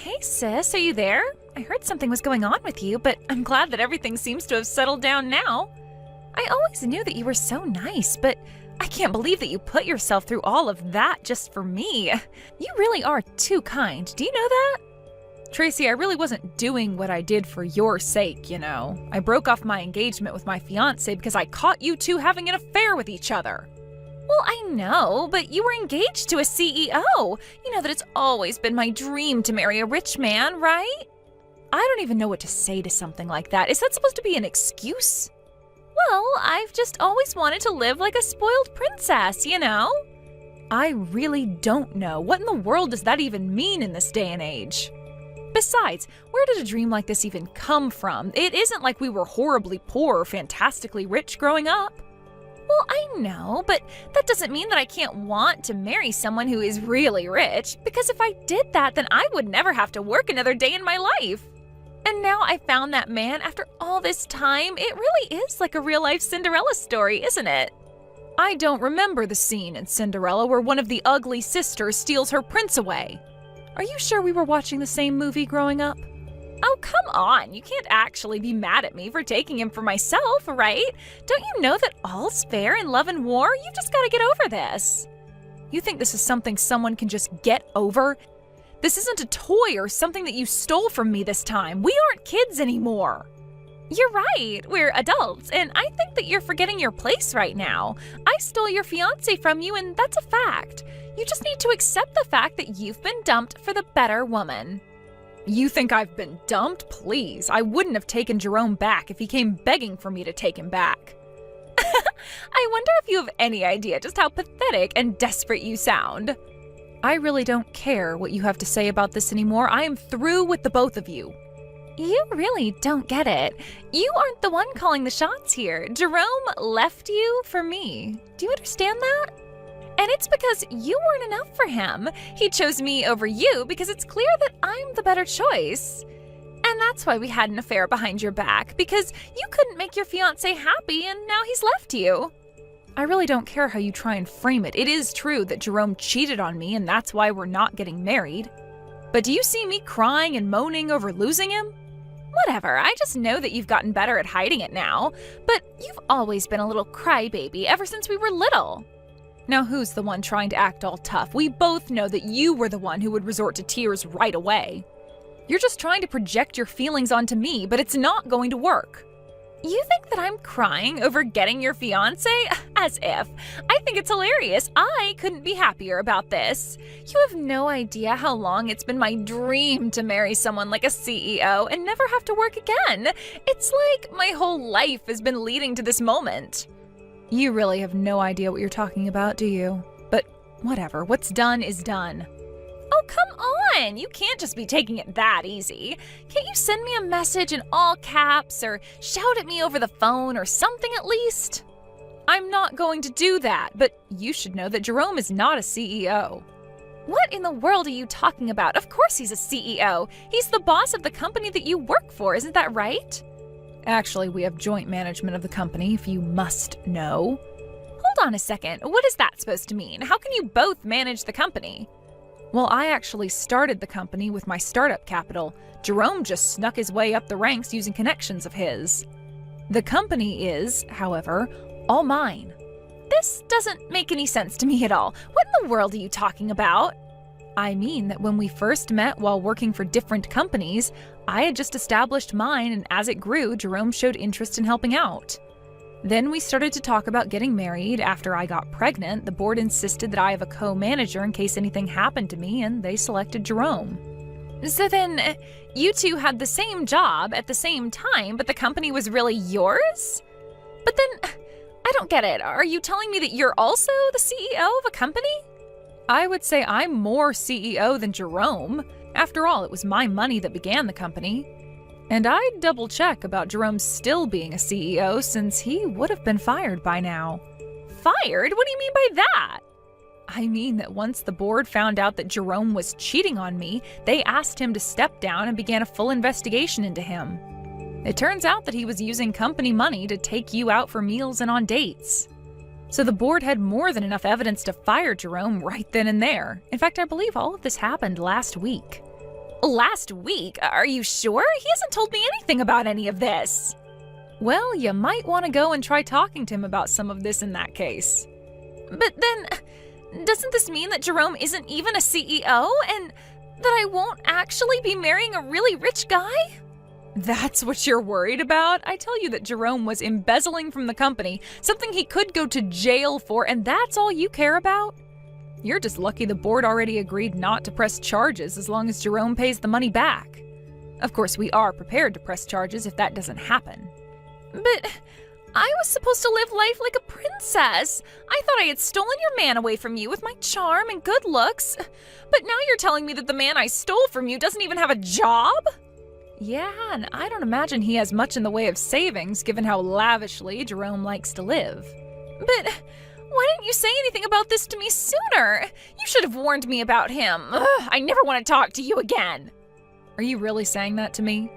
Hey sis, are you there? I heard something was going on with you, but I'm glad that everything seems to have settled down now. I always knew that you were so nice, but I can't believe that you put yourself through all of that just for me. You really are too kind. Do you know that? Tracy, I really wasn't doing what I did for your sake, you know. I broke off my engagement with my fiancé because I caught you two having an affair with each other. Well, I know, but you were engaged to a CEO. You know that it's always been my dream to marry a rich man, right? I don't even know what to say to something like that. Is that supposed to be an excuse? Well, I've just always wanted to live like a spoiled princess, you know? I really don't know. What in the world does that even mean in this day and age? Besides, where did a dream like this even come from? It isn't like we were horribly poor or fantastically rich growing up. Well, I know, but that doesn't mean that I can't want to marry someone who is really rich, because if I did that, then I would never have to work another day in my life. And now I found that man after all this time. It really is like a real-life Cinderella story, isn't it? I don't remember the scene in Cinderella where one of the ugly sisters steals her prince away. Are you sure we were watching the same movie growing up? Oh, come on. You can't actually be mad at me for taking him for myself, right? Don't you know that all's fair in love and war? You've just got to get over this. You think this is something someone can just get over? This isn't a toy or something that you stole from me this time. We aren't kids anymore. You're right. We're adults, and I think that you're forgetting your place right now. I stole your fiancé from you, and that's a fact. You just need to accept the fact that you've been dumped for the better woman. You think I've been dumped? Please, I wouldn't have taken Jerome back if he came begging for me to take him back. I wonder if you have any idea just how pathetic and desperate you sound. I really don't care what you have to say about this anymore. I am through with the both of you. You really don't get it. You aren't the one calling the shots here. Jerome left you for me. Do you understand that? And it's because you weren't enough for him. He chose me over you because it's clear that I'm the better choice. And that's why we had an affair behind your back, because you couldn't make your fiancé happy and now he's left you. I really don't care how you try and frame it. It is true that Jerome cheated on me and that's why we're not getting married. But do you see me crying and moaning over losing him? Whatever, I just know that you've gotten better at hiding it now. But you've always been a little crybaby ever since we were little. Now who's the one trying to act all tough? We both know that you were the one who would resort to tears right away. You're just trying to project your feelings onto me, but it's not going to work. You think that I'm crying over getting your fiancé? As if. I think it's hilarious. I couldn't be happier about this. You have no idea how long it's been my dream to marry someone like a CEO and never have to work again. It's like my whole life has been leading to this moment. You really have no idea what you're talking about, do you? But whatever, what's done is done. Oh, come on! You can't just be taking it that easy. Can't you send me a message in all caps or shout at me over the phone or something at least? I'm not going to do that, but you should know that Jerome is not a CEO. What in the world are you talking about? Of course he's a CEO. He's the boss of the company that you work for, isn't that right? Actually, we have joint management of the company, if you must know. Hold on a second. What is that supposed to mean? How can you both manage the company? Well, I actually started the company with my startup capital. Jerome just snuck his way up the ranks using connections of his. The company is, however, all mine. This doesn't make any sense to me at all. What in the world are you talking about? I mean that when we first met while working for different companies, I had just established mine, and as it grew, Jerome showed interest in helping out. Then we started to talk about getting married. After I got pregnant, the board insisted that I have a co-manager in case anything happened to me, and they selected Jerome. So then, you two had the same job at the same time, but the company was really yours? But then, I don't get it. Are you telling me that you're also the CEO of a company? I would say I'm more CEO than Jerome. After all, it was my money that began the company. And I'd double check about Jerome still being a CEO since he would have been fired by now. Fired? What do you mean by that? I mean that once the board found out that Jerome was cheating on me, they asked him to step down and began a full investigation into him. It turns out that he was using company money to take you out for meals and on dates. So the board had more than enough evidence to fire Jerome right then and there. In fact, I believe all of this happened last week. Last week? Are you sure? He hasn't told me anything about any of this. Well, you might want to go and try talking to him about some of this in that case. But then, doesn't this mean that Jerome isn't even a CEO and that I won't actually be marrying a really rich guy? That's what you're worried about? I tell you that Jerome was embezzling from the company, something he could go to jail for, and that's all you care about? You're just lucky the board already agreed not to press charges as long as Jerome pays the money back. Of course, we are prepared to press charges if that doesn't happen. But I was supposed to live life like a princess. I thought I had stolen your man away from you with my charm and good looks. But now you're telling me that the man I stole from you doesn't even have a job? Yeah, and I don't imagine he has much in the way of savings, given how lavishly Jerome likes to live. But why didn't you say anything about this to me sooner? You should have warned me about him. Ugh, I never want to talk to you again. Are you really saying that to me?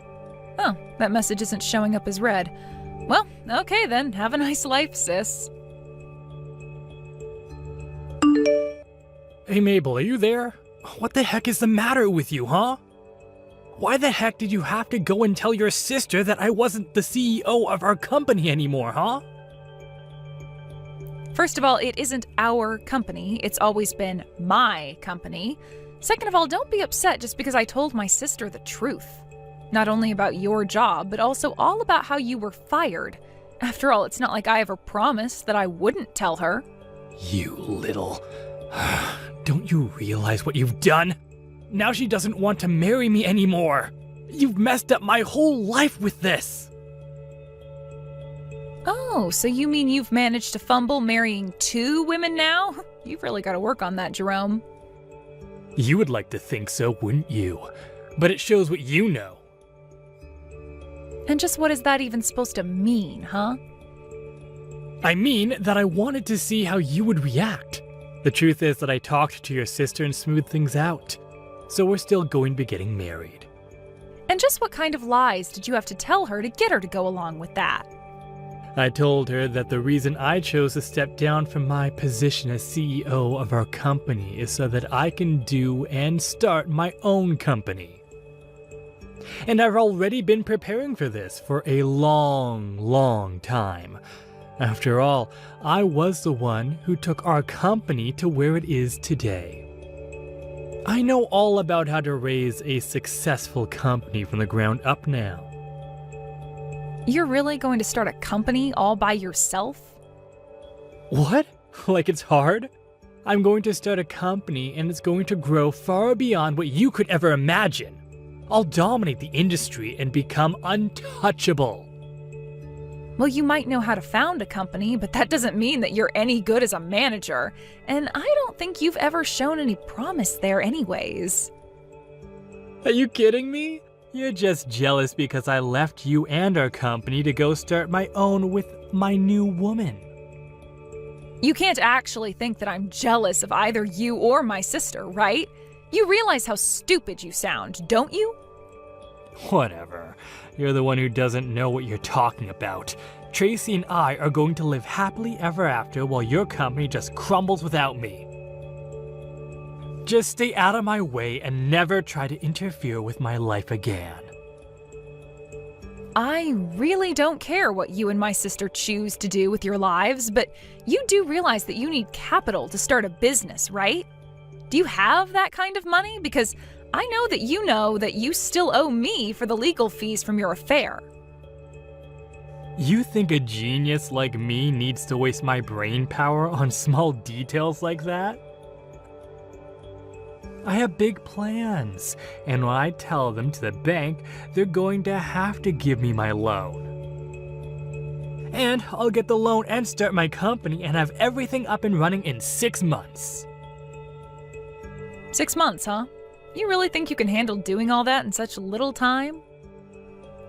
Oh, that message isn't showing up as read. Well, okay then. Have a nice life, sis. Hey Mabel, are you there? What the heck is the matter with you, huh? Why the heck did you have to go and tell your sister that I wasn't the CEO of our company anymore, huh? First of all, it isn't our company. It's always been my company. Second of all, don't be upset just because I told my sister the truth. Not only about your job, but also all about how you were fired. After all, it's not like I ever promised that I wouldn't tell her. You little... Don't you realize what you've done? Now she doesn't want to marry me anymore. You've messed up my whole life with this. Oh, so you mean you've managed to fumble marrying 2 women now? You've really got to work on that, Jerome. You would like to think so, wouldn't you? But it shows what you know. And just what is that even supposed to mean, huh? I mean that I wanted to see how you would react. The truth is that I talked to your sister and smoothed things out. So we're still going to be getting married. And just what kind of lies did you have to tell her to get her to go along with that? I told her that the reason I chose to step down from my position as CEO of our company is so that I can do and start my own company. And I've already been preparing for this for a long time. After all, I was the one who took our company to where it is today. I know all about how to raise a successful company from the ground up now. You're really going to start a company all by yourself? What? Like it's hard? I'm going to start a company and it's going to grow far beyond what you could ever imagine. I'll dominate the industry and become untouchable. Well, you might know how to found a company, but that doesn't mean that you're any good as a manager. And I don't think you've ever shown any promise there anyways. Are you kidding me? You're just jealous because I left you and our company to go start my own with my new woman. You can't actually think that I'm jealous of either you or my sister, right? You realize how stupid you sound, don't you? Whatever. You're the one who doesn't know what you're talking about. Tracy and I are going to live happily ever after while your company just crumbles without me. Just stay out of my way and never try to interfere with my life again. I really don't care what you and my sister choose to do with your lives, but you do realize that you need capital to start a business, right? Do you have that kind of money? Because I know that you still owe me for the legal fees from your affair. You think a genius like me needs to waste my brain power on small details like that? I have big plans, and when I tell them to the bank, they're going to have to give me my loan. And I'll get the loan and start my company and have everything up and running in 6 months. 6 months, huh? You really think you can handle doing all that in such little time?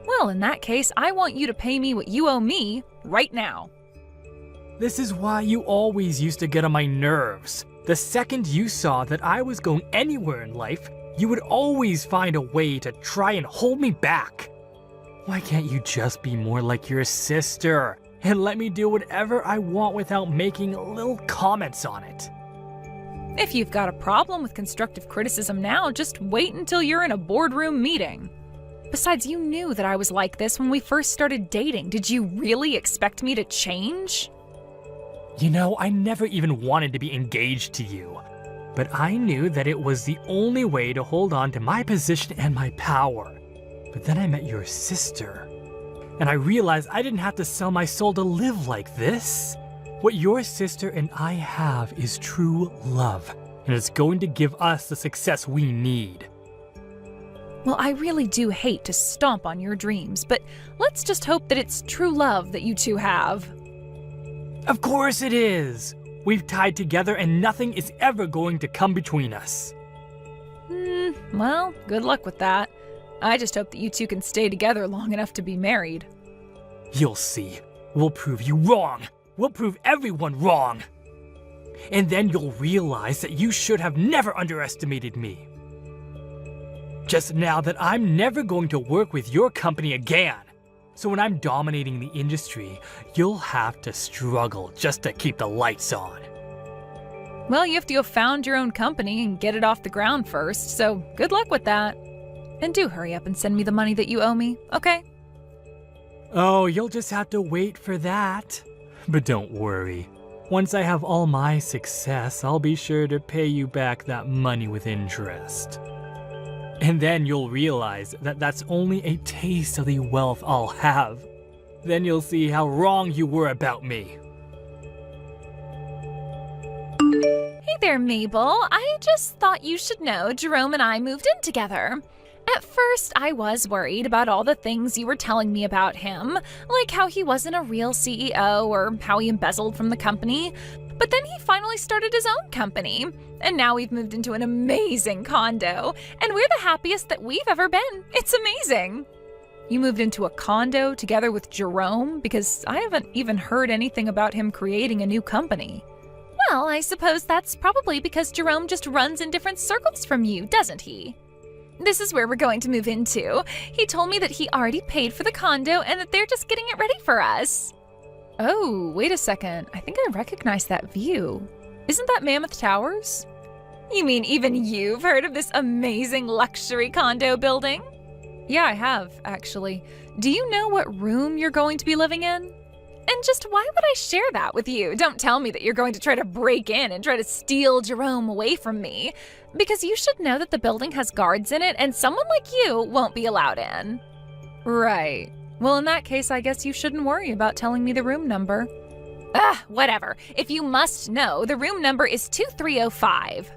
Well, in that case, I want you to pay me what you owe me right now. This is why you always used to get on my nerves. The second you saw that I was going anywhere in life, you would always find a way to try and hold me back. Why can't you just be more like your sister and let me do whatever I want without making little comments on it? If you've got a problem with constructive criticism now, just wait until you're in a boardroom meeting. Besides, you knew that I was like this when we first started dating. Did you really expect me to change? You know, I never even wanted to be engaged to you. But I knew that it was the only way to hold on to my position and my power. But then I met your sister. And I realized I didn't have to sell my soul to live like this. What your sister and I have is true love. And it's going to give us the success we need. Well, I really do hate to stomp on your dreams, but let's just hope that it's true love that you two have. Of course it is! We've tied together and nothing is ever going to come between us. Well, good luck with that. I just hope that you two can stay together long enough to be married. You'll see. We'll prove you wrong. We'll prove everyone wrong. And then you'll realize that you should have never underestimated me. Just now that I'm never going to work with your company again. So when I'm dominating the industry, you'll have to struggle just to keep the lights on. Well, you have to go found your own company and get it off the ground first, so good luck with that. And do hurry up and send me the money that you owe me, okay? Oh, you'll just have to wait for that. But don't worry. Once I have all my success, I'll be sure to pay you back that money with interest. And then you'll realize that that's only a taste of the wealth I'll have. Then you'll see how wrong you were about me. Hey there, Mabel. I just thought you should know Jerome and I moved in together. At first, I was worried about all the things you were telling me about him, like how he wasn't a real CEO or how he embezzled from the company. But then he finally started his own company, and now we've moved into an amazing condo, and we're the happiest that we've ever been. It's amazing. You moved into a condo together with Jerome? Because I haven't even heard anything about him creating a new company. Well, I suppose that's probably because Jerome just runs in different circles from you, doesn't he? This is where we're going to move into. He told me that he already paid for the condo and that they're just getting it ready for us. Oh, wait a second. I think I recognize that view. Isn't that Mammoth Towers? You mean even you've heard of this amazing luxury condo building? Yeah, I have, actually. Do you know what room you're going to be living in? And just why would I share that with you? Don't tell me that you're going to try to break in and try to steal Jerome away from me. Because you should know that the building has guards in it and someone like you won't be allowed in. Right. Well, in that case, I guess you shouldn't worry about telling me the room number. Whatever. If you must know, the room number is 2305.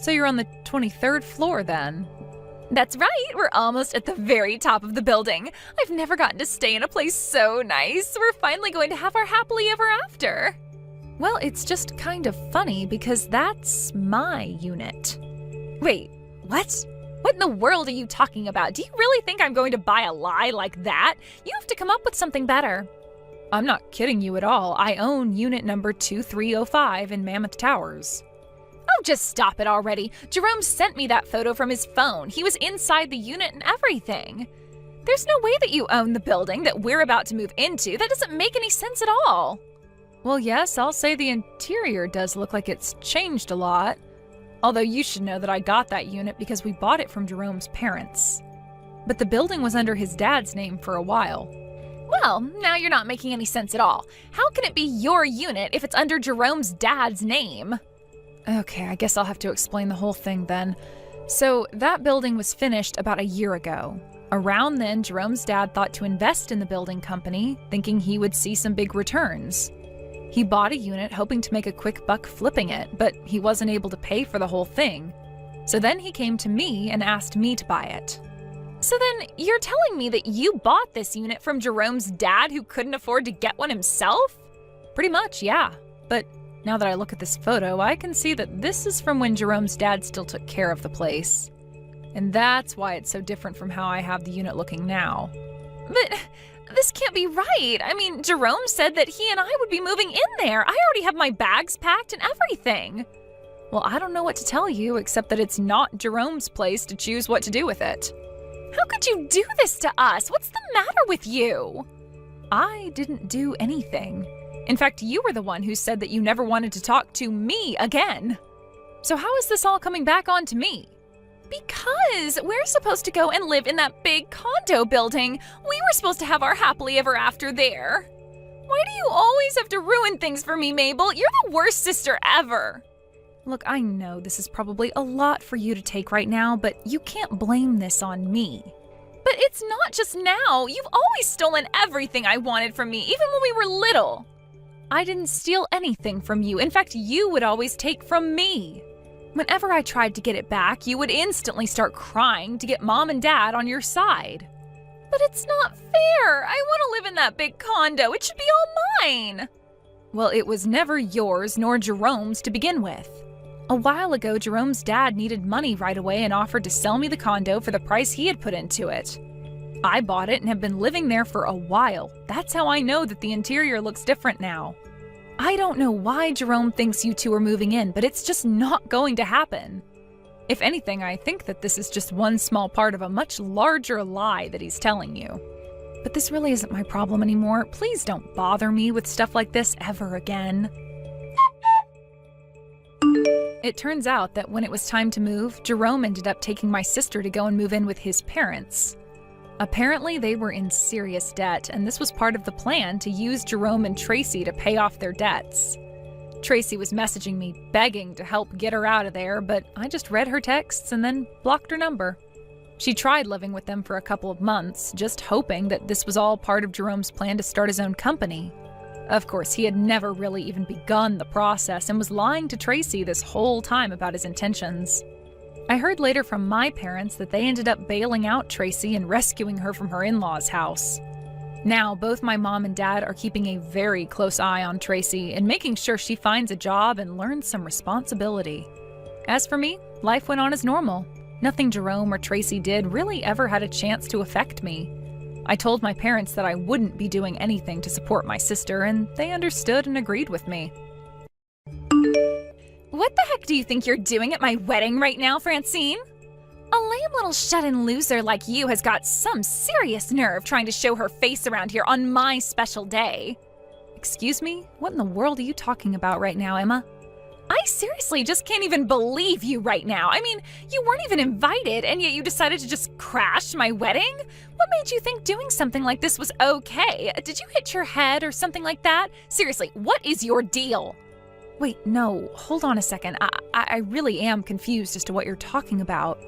So you're on the 23rd floor then? That's right. We're almost at the very top of the building. I've never gotten to stay in a place so nice. We're finally going to have our happily ever after. Well, it's just kind of funny because that's my unit. Wait, what? What in the world are you talking about? Do you really think I'm going to buy a lie like that? You have to come up with something better. I'm not kidding you at all. I own unit number 2305 in Mammoth Towers. Oh, just stop it already. Jerome sent me that photo from his phone. He was inside the unit and everything. There's no way that you own the building that we're about to move into. That doesn't make any sense at all. Well, yes, I'll say the interior does look like it's changed a lot. Although you should know that I got that unit because we bought it from Jerome's parents. But the building was under his dad's name for a while. Well, now you're not making any sense at all. How can it be your unit if it's under Jerome's dad's name? Okay, I guess I'll have to explain the whole thing then. So that building was finished about a year ago. Around then, Jerome's dad thought to invest in the building company, thinking he would see some big returns. He bought a unit hoping to make a quick buck flipping it, but he wasn't able to pay for the whole thing. So then he came to me and asked me to buy it. So then you're telling me that you bought this unit from Jerome's dad who couldn't afford to get one himself? Pretty much, yeah. But now that I look at this photo, I can see that this is from when Jerome's dad still took care of the place. And that's why it's so different from how I have the unit looking now. But this can't be right. I mean, Jerome said that he and I would be moving in there. I already have my bags packed and everything. Well, I don't know what to tell you except that it's not Jerome's place to choose what to do with it. How could you do this to us? What's the matter with you? I didn't do anything. In fact, you were the one who said that you never wanted to talk to me again. So how is this all coming back onto me? Because we're supposed to go and live in that big condo building. We were supposed to have our happily ever after there. Why do you always have to ruin things for me, Mabel? You're the worst sister ever. Look, I know this is probably a lot for you to take right now, but you can't blame this on me. But it's not just now. You've always stolen everything I wanted from me, even when we were little. I didn't steal anything from you. In fact, you would always take from me. Whenever I tried to get it back, you would instantly start crying to get Mom and Dad on your side. But it's not fair. I want to live in that big condo. It should be all mine. Well, it was never yours nor Jerome's to begin with. A while ago, Jerome's dad needed money right away and offered to sell me the condo for the price he had put into it. I bought it and have been living there for a while. That's how I know that the interior looks different now. I don't know why Jerome thinks you two are moving in, but it's just not going to happen. If anything, I think that this is just one small part of a much larger lie that he's telling you. But this really isn't my problem anymore. Please don't bother me with stuff like this ever again. It turns out that when it was time to move, Jerome ended up taking my sister to go and move in with his parents. Apparently, they were in serious debt, and this was part of the plan to use Jerome and Tracy to pay off their debts. Tracy was messaging me, begging to help get her out of there, but I just read her texts and then blocked her number. She tried living with them for a couple of months, just hoping that this was all part of Jerome's plan to start his own company. Of course, he had never really even begun the process and was lying to Tracy this whole time about his intentions. I heard later from my parents that they ended up bailing out Tracy and rescuing her from her in-laws' house. Now, both my mom and dad are keeping a very close eye on Tracy and making sure she finds a job and learns some responsibility. As for me, life went on as normal. Nothing Jerome or Tracy did really ever had a chance to affect me. I told my parents that I wouldn't be doing anything to support my sister, and they understood and agreed with me. What the heck do you think you're doing at my wedding right now, Francine? A lame little shut-in loser like you has got some serious nerve trying to show her face around here on my special day. Excuse me? What in the world are you talking about right now, Emma? I seriously just can't even believe you right now. I mean, you weren't even invited, and yet you decided to just crash my wedding? What made you think doing something like this was okay? Did you hit your head or something like that? Seriously, what is your deal? Wait, no, hold on a second. I really am confused as to what you're talking about.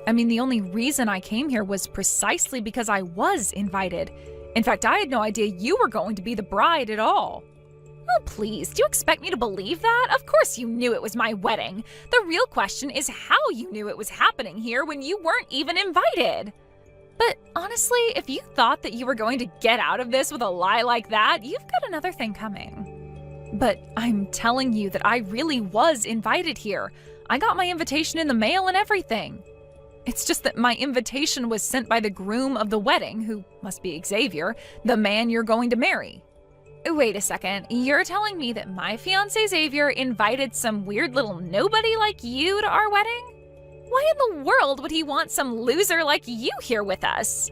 I mean, the only reason I came here was precisely because I was invited. In fact, I had no idea you were going to be the bride at all. Oh, please, do you expect me to believe that? Of course you knew it was my wedding. The real question is how you knew it was happening here when you weren't even invited. But honestly, if you thought that you were going to get out of this with a lie like that, you've got another thing coming. But I'm telling you that I really was invited here. I got my invitation in the mail and everything. It's just that my invitation was sent by the groom of the wedding, who must be Xavier, the man you're going to marry. Wait a second, you're telling me that my fiancé Xavier invited some weird little nobody like you to our wedding? Why in the world would he want some loser like you here with us?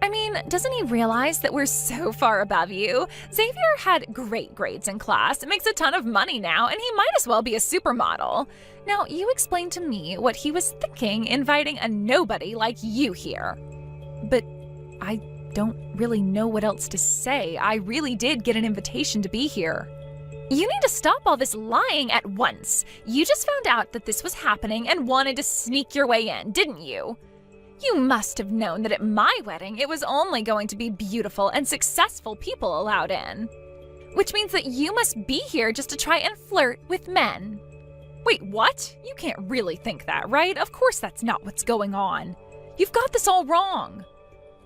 I mean, doesn't he realize that we're so far above you? Xavier had great grades in class, makes a ton of money now, and he might as well be a supermodel. Now, you explain to me what he was thinking inviting a nobody like you here. But I don't really know what else to say. I really did get an invitation to be here. You need to stop all this lying at once. You just found out that this was happening and wanted to sneak your way in, didn't you? You must have known that at my wedding it was only going to be beautiful and successful people allowed in. Which means that you must be here just to try and flirt with men. Wait, what? You can't really think that, right? Of course that's not what's going on. You've got this all wrong.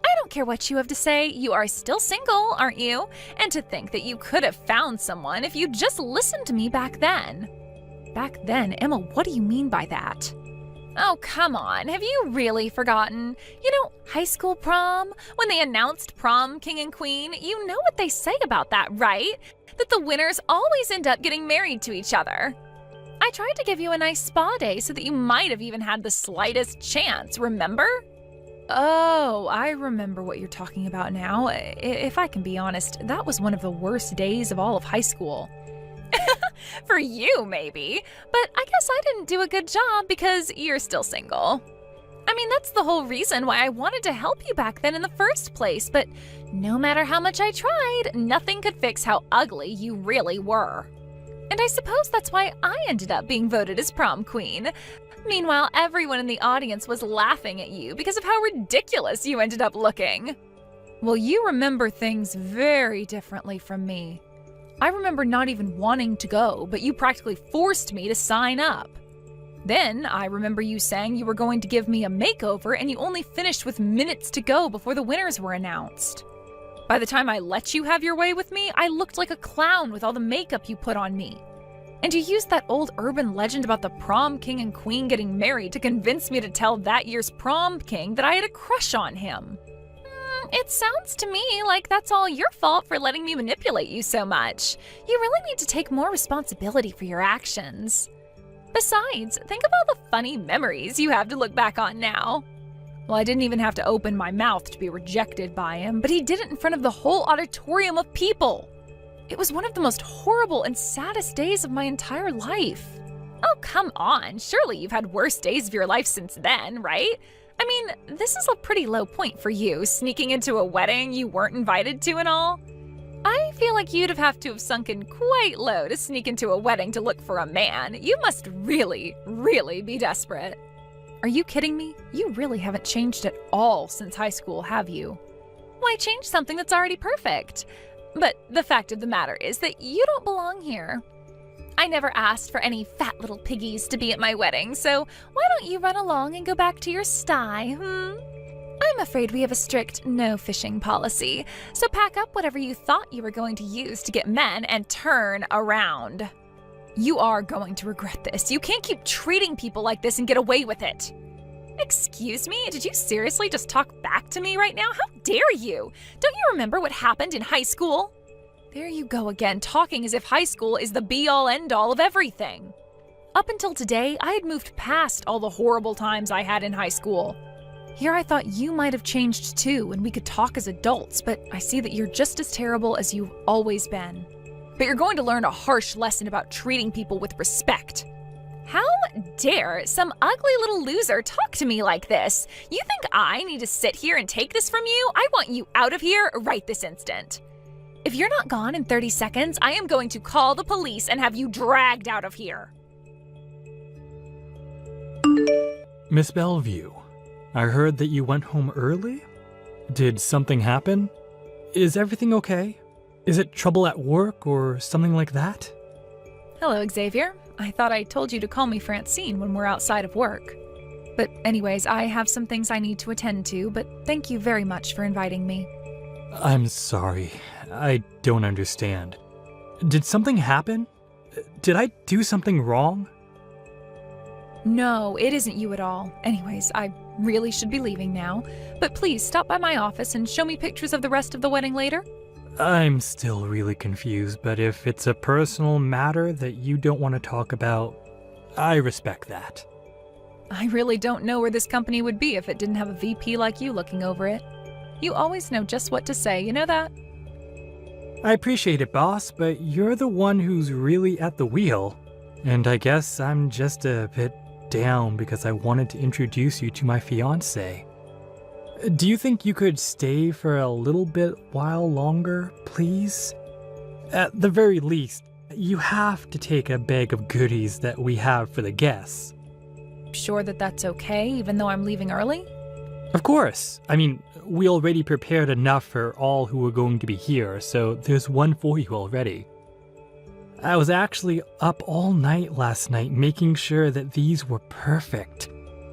I don't care what you have to say, you are still single, aren't you? And to think that you could have found someone if you just listened to me back then. Back then? Emma, what do you mean by that? Oh, come on, have you really forgotten? You know, high school prom? When they announced prom king and queen, you know what they say about that, right? That the winners always end up getting married to each other. I tried to give you a nice spa day so that you might have even had the slightest chance, remember? Oh, I remember what you're talking about now. If I can be honest, that was one of the worst days of all of high school. For you, maybe. But I guess I didn't do a good job because you're still single. I mean, that's the whole reason why I wanted to help you back then in the first place, but no matter how much I tried, nothing could fix how ugly you really were. And I suppose that's why I ended up being voted as prom queen. Meanwhile, everyone in the audience was laughing at you because of how ridiculous you ended up looking. Well, you remember things very differently from me. I remember not even wanting to go, but you practically forced me to sign up. Then, I remember you saying you were going to give me a makeover and you only finished with minutes to go before the winners were announced. By the time I let you have your way with me, I looked like a clown with all the makeup you put on me. And you used that old urban legend about the prom king and queen getting married to convince me to tell that year's prom king that I had a crush on him. It sounds to me like that's all your fault for letting me manipulate you so much. You really need to take more responsibility for your actions. Besides, think of all the funny memories you have to look back on now. Well, I didn't even have to open my mouth to be rejected by him, but he did it in front of the whole auditorium of people. It was one of the most horrible and saddest days of my entire life. Oh, come on. Surely you've had worse days of your life since then, right? I mean, this is a pretty low point for you, sneaking into a wedding you weren't invited to and all. I feel like you'd have to have sunken quite low to sneak into a wedding to look for a man. You must really, really be desperate. Are you kidding me? You really haven't changed at all since high school, have you? Why change something that's already perfect? But the fact of the matter is that you don't belong here. I never asked for any fat little piggies to be at my wedding, so why don't you run along and go back to your sty, I'm afraid we have a strict no fishing policy, so pack up whatever you thought you were going to use to get men and turn around. You are going to regret this. You can't keep treating people like this and get away with it. Excuse me? Did you seriously just talk back to me right now? How dare you? Don't you remember what happened in high school? There you go again, talking as if high school is the be-all end-all of everything. Up until today, I had moved past all the horrible times I had in high school. Here I thought you might have changed too and we could talk as adults, but I see that you're just as terrible as you've always been. But you're going to learn a harsh lesson about treating people with respect. How dare some ugly little loser talk to me like this? You think I need to sit here and take this from you? I want you out of here right this instant. If you're not gone in 30 seconds, I am going to call the police and have you dragged out of here. Miss Bellevue, I heard that you went home early? Did something happen? Is everything okay? Is it trouble at work or something like that? Hello, Xavier. I thought I told you to call me Francine when we're outside of work. But anyways, I have some things I need to attend to, but thank you very much for inviting me. I'm sorry. I don't understand. Did something happen? Did I do something wrong? No, it isn't you at all. Anyways, I really should be leaving now. But please stop by my office and show me pictures of the rest of the wedding later. I'm still really confused, but if it's a personal matter that you don't want to talk about, I respect that. I really don't know where this company would be if it didn't have a VP like you looking over it. You always know just what to say, you know that? I appreciate it, boss, but you're the one who's really at the wheel. And I guess I'm just a bit down because I wanted to introduce you to my fiancé. Do you think you could stay for a little bit while longer, please? At the very least, you have to take a bag of goodies that we have for the guests. Sure that that's okay, even though I'm leaving early? Of course. I mean, we already prepared enough for all who are going to be here, so there's one for you already. I was actually up all night last night making sure that these were perfect.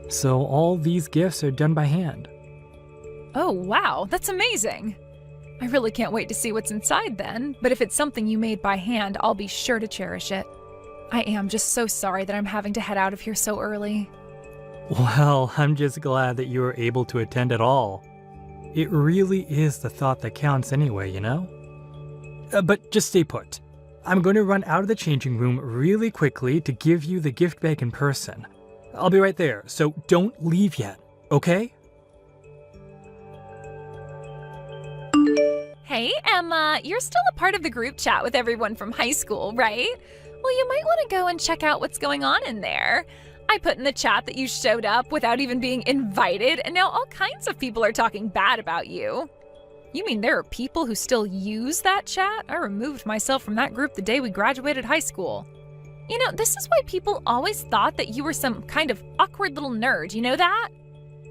So all these gifts are done by hand. Oh, wow, that's amazing. I really can't wait to see what's inside then, but if it's something you made by hand, I'll be sure to cherish it. I am just so sorry that I'm having to head out of here so early. Well, I'm just glad that you were able to attend at all. It really is the thought that counts anyway, you know? But just stay put. I'm going to run out of the changing room really quickly to give you the gift bag in person. I'll be right there, so don't leave yet, okay? Hey, Emma, you're still a part of the group chat with everyone from high school, right? Well, you might want to go and check out what's going on in there. I put in the chat that you showed up without even being invited, and now all kinds of people are talking bad about you. You mean there are people who still use that chat? I removed myself from that group the day we graduated high school. You know, this is why people always thought that you were some kind of awkward little nerd, you know that?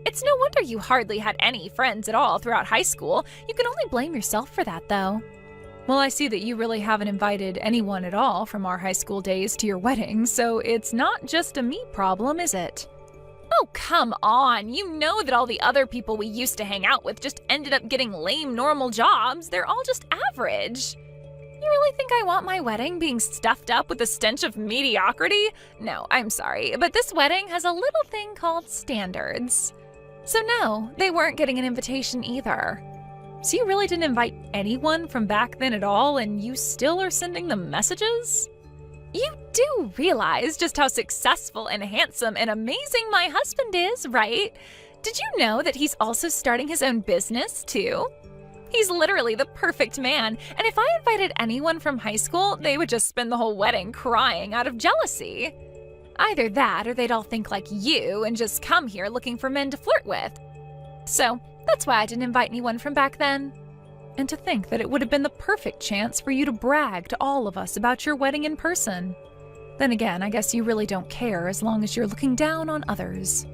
It's no wonder you hardly had any friends at all throughout high school. You can only blame yourself for that, though. Well, I see that you really haven't invited anyone at all from our high school days to your wedding, so it's not just a me problem, is it? Oh, come on. You know that all the other people we used to hang out with just ended up getting lame normal jobs. They're all just average. You really think I want my wedding being stuffed up with the stench of mediocrity? No, I'm sorry, but this wedding has a little thing called standards. So no, they weren't getting an invitation either. So you really didn't invite anyone from back then at all, and you still are sending them messages? You do realize just how successful and handsome and amazing my husband is, right? Did you know that he's also starting his own business, too? He's literally the perfect man, and if I invited anyone from high school, they would just spend the whole wedding crying out of jealousy. Either that, or they'd all think like you and just come here looking for men to flirt with. So that's why I didn't invite anyone from back then. And to think that it would have been the perfect chance for you to brag to all of us about your wedding in person. Then again, I guess you really don't care as long as you're looking down on others.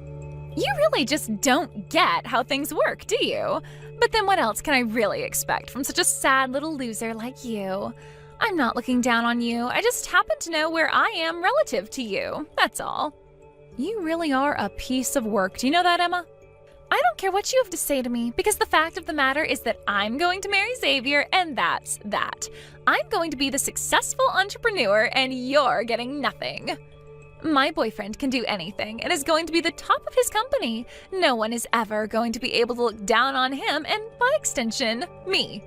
You really just don't get how things work, do you? But then what else can I really expect from such a sad little loser like you? I'm not looking down on you. I just happen to know where I am relative to you. That's all. You really are a piece of work. Do you know that, Emma? I don't care what you have to say to me, because the fact of the matter is that I'm going to marry Xavier, and that's that. I'm going to be the successful entrepreneur, and you're getting nothing. My boyfriend can do anything and is going to be the top of his company. No one is ever going to be able to look down on him, and by extension, me.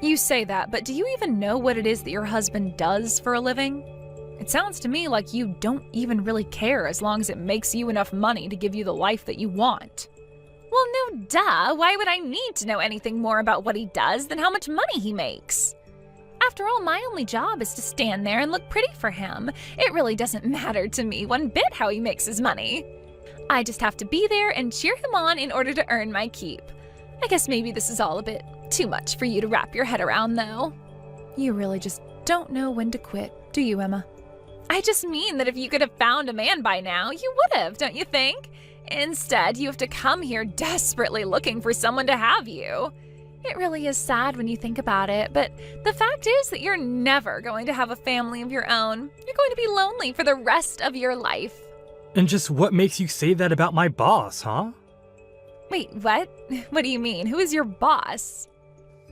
You say that, but do you even know what it is that your husband does for a living? It sounds to me like you don't even really care as long as it makes you enough money to give you the life that you want. Well, no duh. Why would I need to know anything more about what he does than how much money he makes? After all, my only job is to stand there and look pretty for him. It really doesn't matter to me one bit how he makes his money. I just have to be there and cheer him on in order to earn my keep. I guess maybe this is all a bit too much for you to wrap your head around, though. You really just don't know when to quit, do you, Emma? I just mean that if you could have found a man by now, you would have, don't you think? Instead, you have to come here desperately looking for someone to have you. It really is sad when you think about it, but the fact is that you're never going to have a family of your own. You're going to be lonely for the rest of your life. And just what makes you say that about my boss, huh? Wait, what? What do you mean? Who is your boss?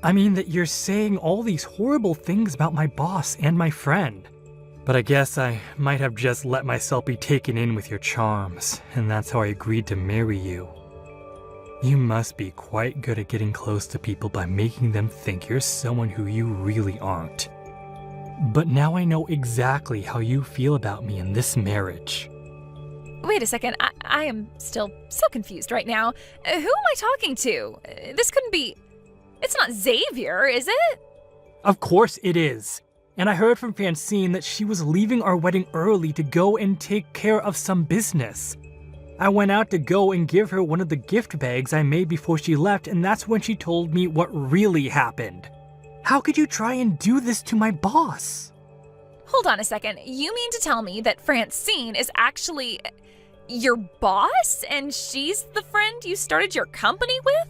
I mean that you're saying all these horrible things about my boss and my friend. But I guess I might have just let myself be taken in with your charms, and that's how I agreed to marry you. You must be quite good at getting close to people by making them think you're someone who you really aren't. But now I know exactly how you feel about me in this marriage. Wait a second, I am still so confused right now. Who am I talking to? This couldn't be... It's not Xavier, is it? Of course it is. And I heard from Francine that she was leaving our wedding early to go and take care of some business. I went out to go and give her one of the gift bags I made before she left, and that's when she told me what really happened. How could you try and do this to my boss? Hold on a second. You mean to tell me that Francine is actually your boss, and she's the friend you started your company with?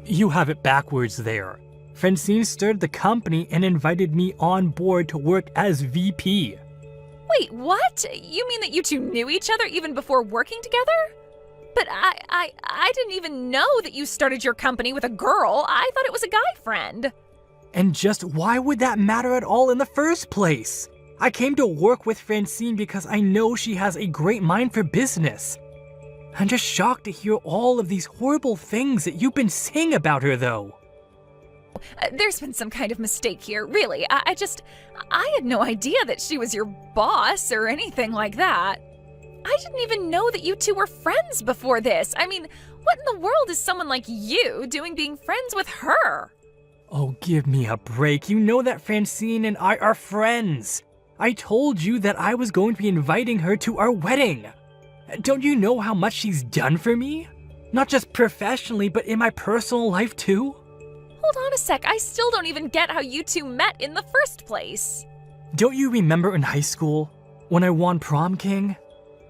You have it backwards there. Francine started the company and invited me on board to work as VP. Wait, what? You mean that you two knew each other even before working together? But I didn't even know that you started your company with a girl. I thought it was a guy friend. And just why would that matter at all in the first place? I came to work with Francine because I know she has a great mind for business. I'm just shocked to hear all of these horrible things that you've been saying about her, though. There's been some kind of mistake here, really. I had no idea that she was your boss or anything like that. I didn't even know that you two were friends before this. I mean, what in the world is someone like you doing being friends with her? Oh, give me a break. You know that Francine and I are friends. I told you that I was going to be inviting her to our wedding. Don't you know how much she's done for me? Not just professionally, but in my personal life too? Hold on a sec, I still don't even get how you two met in the first place. Don't you remember in high school, when I won prom king?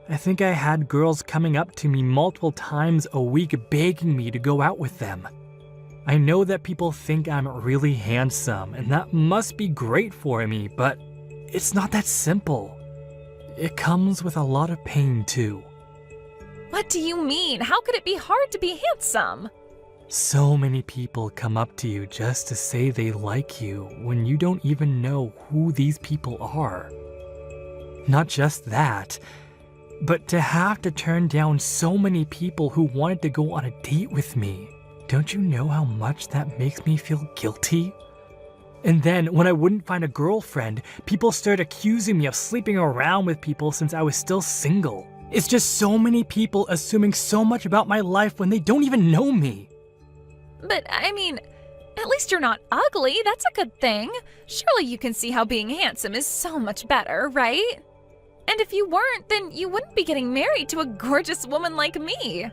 I think I had girls coming up to me multiple times a week begging me to go out with them. I know that people think I'm really handsome, and that must be great for me, but it's not that simple. It comes with a lot of pain too. What do you mean? How could it be hard to be handsome? So many people come up to you just to say they like you when you don't even know who these people are. Not just that, but to have to turn down so many people who wanted to go on a date with me. Don't you know how much that makes me feel guilty? And then, when I wouldn't find a girlfriend, people started accusing me of sleeping around with people since I was still single. It's just so many people assuming so much about my life when they don't even know me. But, I mean, at least you're not ugly, that's a good thing. Surely you can see how being handsome is so much better, right? And if you weren't, then you wouldn't be getting married to a gorgeous woman like me.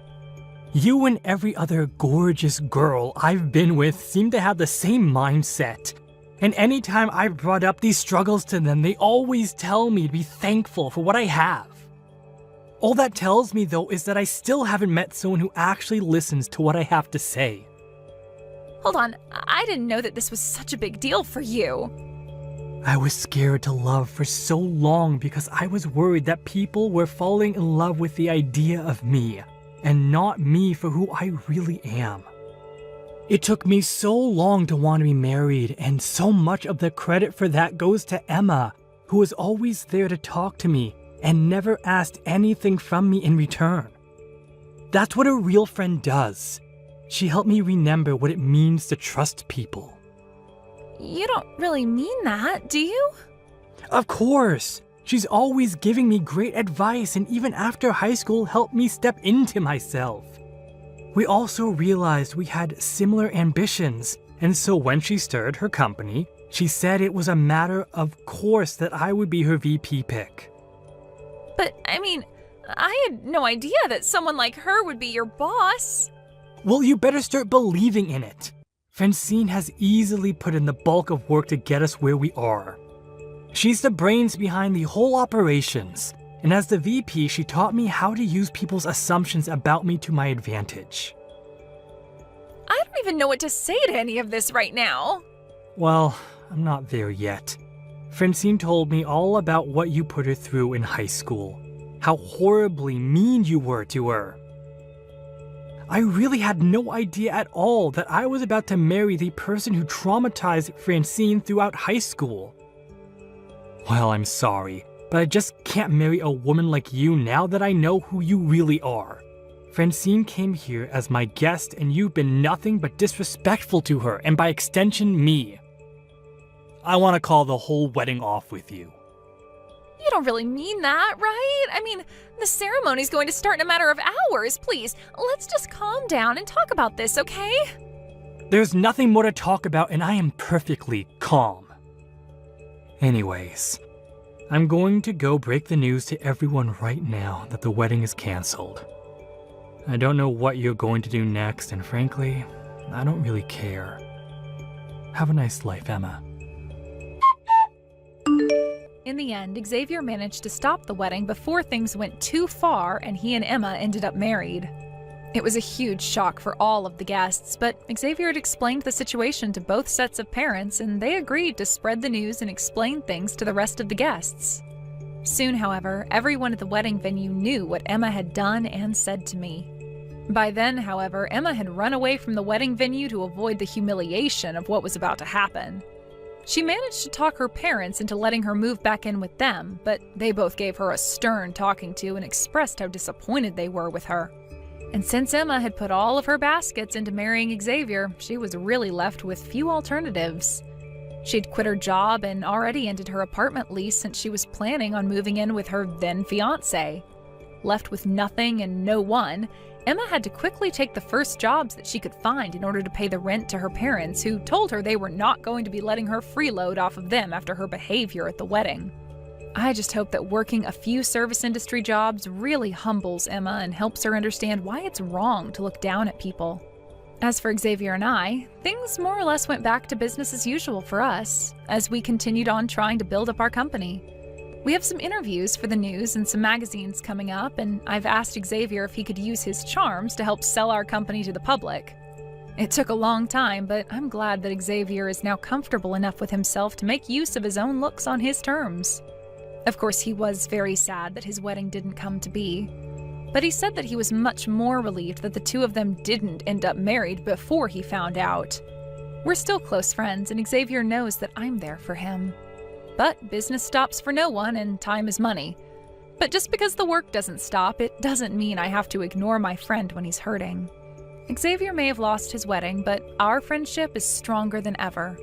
You and every other gorgeous girl I've been with seem to have the same mindset. And anytime I brought up these struggles to them, they always tell me to be thankful for what I have. All that tells me, though, is that I still haven't met someone who actually listens to what I have to say. Hold on, I didn't know that this was such a big deal for you. I was scared to love for so long because I was worried that people were falling in love with the idea of me, and not me for who I really am. It took me so long to want to be married, and so much of the credit for that goes to Emma, who was always there to talk to me and never asked anything from me in return. That's what a real friend does. She helped me remember what it means to trust people. You don't really mean that, do you? Of course! She's always giving me great advice, and even after high school helped me step into myself. We also realized we had similar ambitions, and so when she started her company, she said it was a matter of course that I would be her VP pick. But, I mean, I had no idea that someone like her would be your boss. Well, you better start believing in it. Francine has easily put in the bulk of work to get us where we are. She's the brains behind the whole operations, and as the VP, she taught me how to use people's assumptions about me to my advantage. I don't even know what to say to any of this right now. Well, I'm not there yet. Francine told me all about what you put her through in high school, how horribly mean you were to her. I really had no idea at all that I was about to marry the person who traumatized Francine throughout high school. Well, I'm sorry, but I just can't marry a woman like you now that I know who you really are. Francine came here as my guest, and you've been nothing but disrespectful to her, and by extension, me. I want to call the whole wedding off with you. You don't really mean that, right? I mean, the ceremony's going to start in a matter of hours. Please, let's just calm down and talk about this, okay? There's nothing more to talk about, and I am perfectly calm. Anyways, I'm going to go break the news to everyone right now that the wedding is canceled. I don't know what you're going to do next, and frankly, I don't really care. Have a nice life, Emma. In the end, Xavier managed to stop the wedding before things went too far and he and Emma ended up married. It was a huge shock for all of the guests, but Xavier had explained the situation to both sets of parents and they agreed to spread the news and explain things to the rest of the guests. Soon, however, everyone at the wedding venue knew what Emma had done and said to me. By then, however, Emma had run away from the wedding venue to avoid the humiliation of what was about to happen. She managed to talk her parents into letting her move back in with them, but they both gave her a stern talking to and expressed how disappointed they were with her. And since Emma had put all of her baskets into marrying Xavier, she was really left with few alternatives. She'd quit her job and already ended her apartment lease since she was planning on moving in with her then-fiancé. Left with nothing and no one, Emma had to quickly take the first jobs that she could find in order to pay the rent to her parents, who told her they were not going to be letting her freeload off of them after her behavior at the wedding. I just hope that working a few service industry jobs really humbles Emma and helps her understand why it's wrong to look down at people. As for Xavier and I, things more or less went back to business as usual for us, as we continued on trying to build up our company. We have some interviews for the news and some magazines coming up, and I've asked Xavier if he could use his charms to help sell our company to the public. It took a long time, but I'm glad that Xavier is now comfortable enough with himself to make use of his own looks on his terms. Of course, he was very sad that his wedding didn't come to be, but he said that he was much more relieved that the two of them didn't end up married before he found out. We're still close friends, and Xavier knows that I'm there for him. But business stops for no one, and time is money. But just because the work doesn't stop, it doesn't mean I have to ignore my friend when he's hurting. Xavier may have lost his wedding, but our friendship is stronger than ever.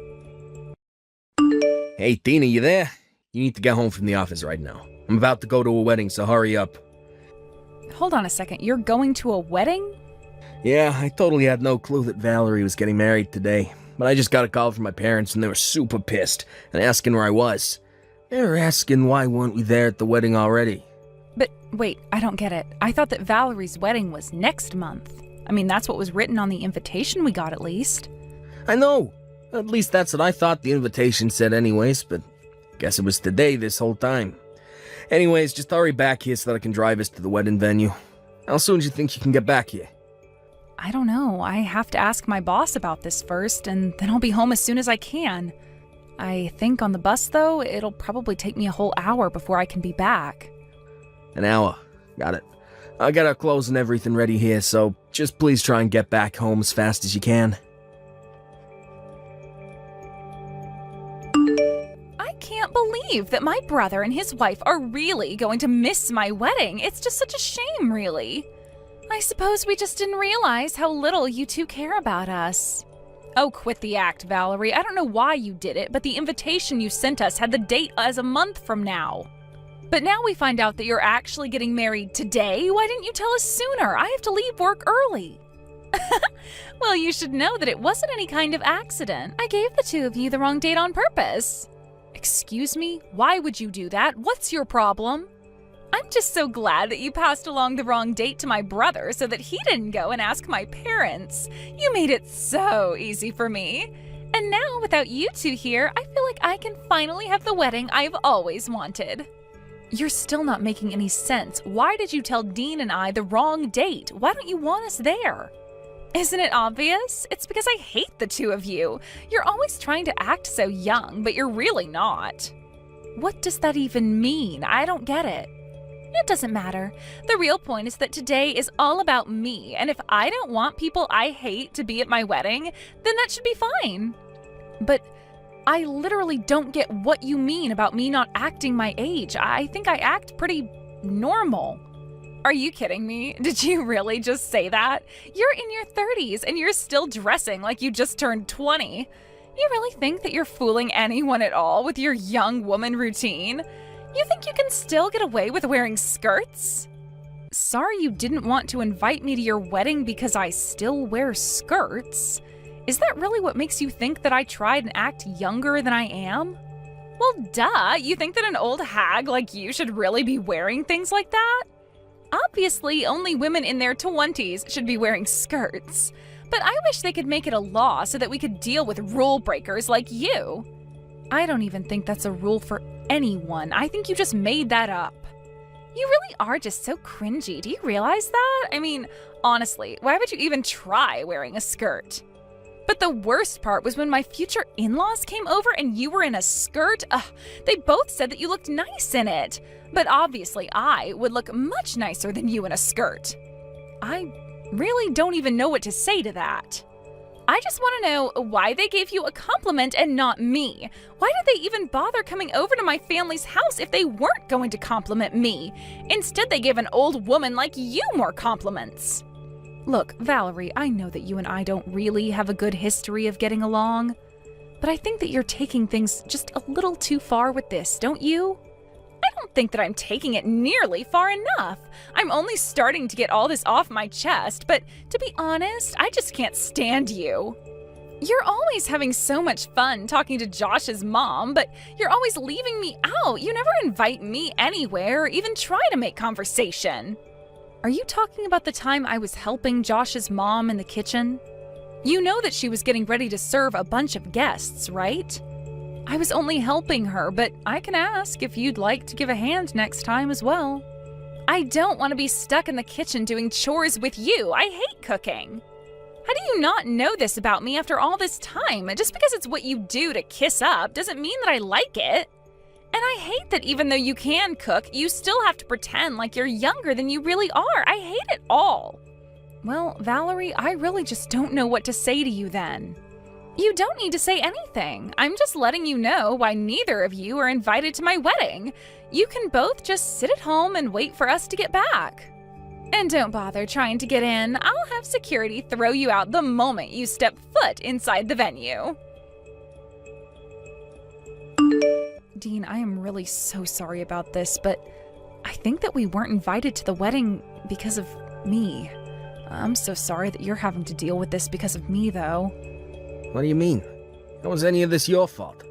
Hey, Tina, you there? You need to get home from the office right now. I'm about to go to a wedding, so hurry up. Hold on a second, you're going to a wedding? Yeah, I totally had no clue that Valerie was getting married today. But I just got a call from my parents and they were super pissed and asking where I was. They were asking why weren't we there at the wedding already. But wait, I don't get it. I thought that Valerie's wedding was next month. I mean, that's what was written on the invitation we got at least. I know. At least that's what I thought the invitation said anyways, but guess it was today this whole time. Anyways, just hurry back here so that I can drive us to the wedding venue. How soon do you think you can get back here? I don't know. I have to ask my boss about this first, and then I'll be home as soon as I can. I think on the bus, though, it'll probably take me a whole hour before I can be back. An hour. Got it. I got our clothes and everything ready here, so just please try and get back home as fast as you can. I can't believe that my brother and his wife are really going to miss my wedding. It's just such a shame, really. I suppose we just didn't realize how little you two care about us. Oh, quit the act, Valerie. I don't know why you did it, but the invitation you sent us had the date as a month from now. But now we find out that you're actually getting married today? Why didn't you tell us sooner? I have to leave work early. Well, you should know that it wasn't any kind of accident. I gave the two of you the wrong date on purpose. Excuse me? Why would you do that? What's your problem? I'm just so glad that you passed along the wrong date to my brother so that he didn't go and ask my parents. You made it so easy for me. And now, without you two here, I feel like I can finally have the wedding I've always wanted. You're still not making any sense. Why did you tell Dean and I the wrong date? Why don't you want us there? Isn't it obvious? It's because I hate the two of you. You're always trying to act so young, but you're really not. What does that even mean? I don't get it. It doesn't matter. The real point is that today is all about me, and if I don't want people I hate to be at my wedding, then that should be fine. But I literally don't get what you mean about me not acting my age. I think I act pretty normal. Are you kidding me? Did you really just say that? You're in your 30s and you're still dressing like you just turned 20. You really think that you're fooling anyone at all with your young woman routine? You think you can still get away with wearing skirts? Sorry you didn't want to invite me to your wedding because I still wear skirts. Is that really what makes you think that I tried and act younger than I am? Well, duh. You think that an old hag like you should really be wearing things like that? Obviously, only women in their 20s should be wearing skirts. But I wish they could make it a law so that we could deal with rule breakers like you. I don't even think that's a rule for anyone. I think you just made that up. You really are just so cringy. Do you realize that? I mean, honestly, why would you even try wearing a skirt? But the worst part was when my future in-laws came over and you were in a skirt. They both said that you looked nice in it. But obviously I would look much nicer than you in a skirt. I really don't even know what to say to that. I just want to know why they gave you a compliment and not me. Why did they even bother coming over to my family's house if they weren't going to compliment me? Instead, they gave an old woman like you more compliments. Look, Valerie, I know that you and I don't really have a good history of getting along, but I think that you're taking things just a little too far with this, don't you? I don't think that I'm taking it nearly far enough. I'm only starting to get all this off my chest, but to be honest, I just can't stand you. You're always having so much fun talking to Josh's mom, but you're always leaving me out. You never invite me anywhere or even try to make conversation. Are you talking about the time I was helping Josh's mom in the kitchen? You know that she was getting ready to serve a bunch of guests, right? I was only helping her, but I can ask if you'd like to give a hand next time as well. I don't want to be stuck in the kitchen doing chores with you. I hate cooking. How do you not know this about me after all this time? Just because it's what you do to kiss up doesn't mean that I like it. And I hate that even though you can cook, you still have to pretend like you're younger than you really are. I hate it all. Well, Valerie, I really just don't know what to say to you then. You don't need to say anything. I'm just letting you know why neither of you are invited to my wedding. You can both just sit at home and wait for us to get back. And don't bother trying to get in. I'll have security throw you out the moment you step foot inside the venue. Dean, I am really so sorry about this, but I think that we weren't invited to the wedding because of me. I'm so sorry that you're having to deal with this because of me, though. What do you mean? How was any of this your fault?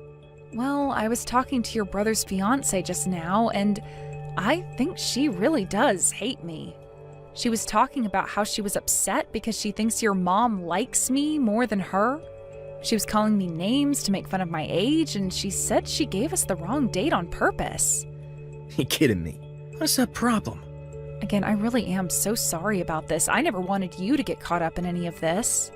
Well, I was talking to your brother's fiancé just now, and I think she really does hate me. She was talking about how she was upset because she thinks your mom likes me more than her. She was calling me names to make fun of my age, and she said she gave us the wrong date on purpose. You kidding me? What's that problem? Again, I really am so sorry about this. I never wanted you to get caught up in any of this.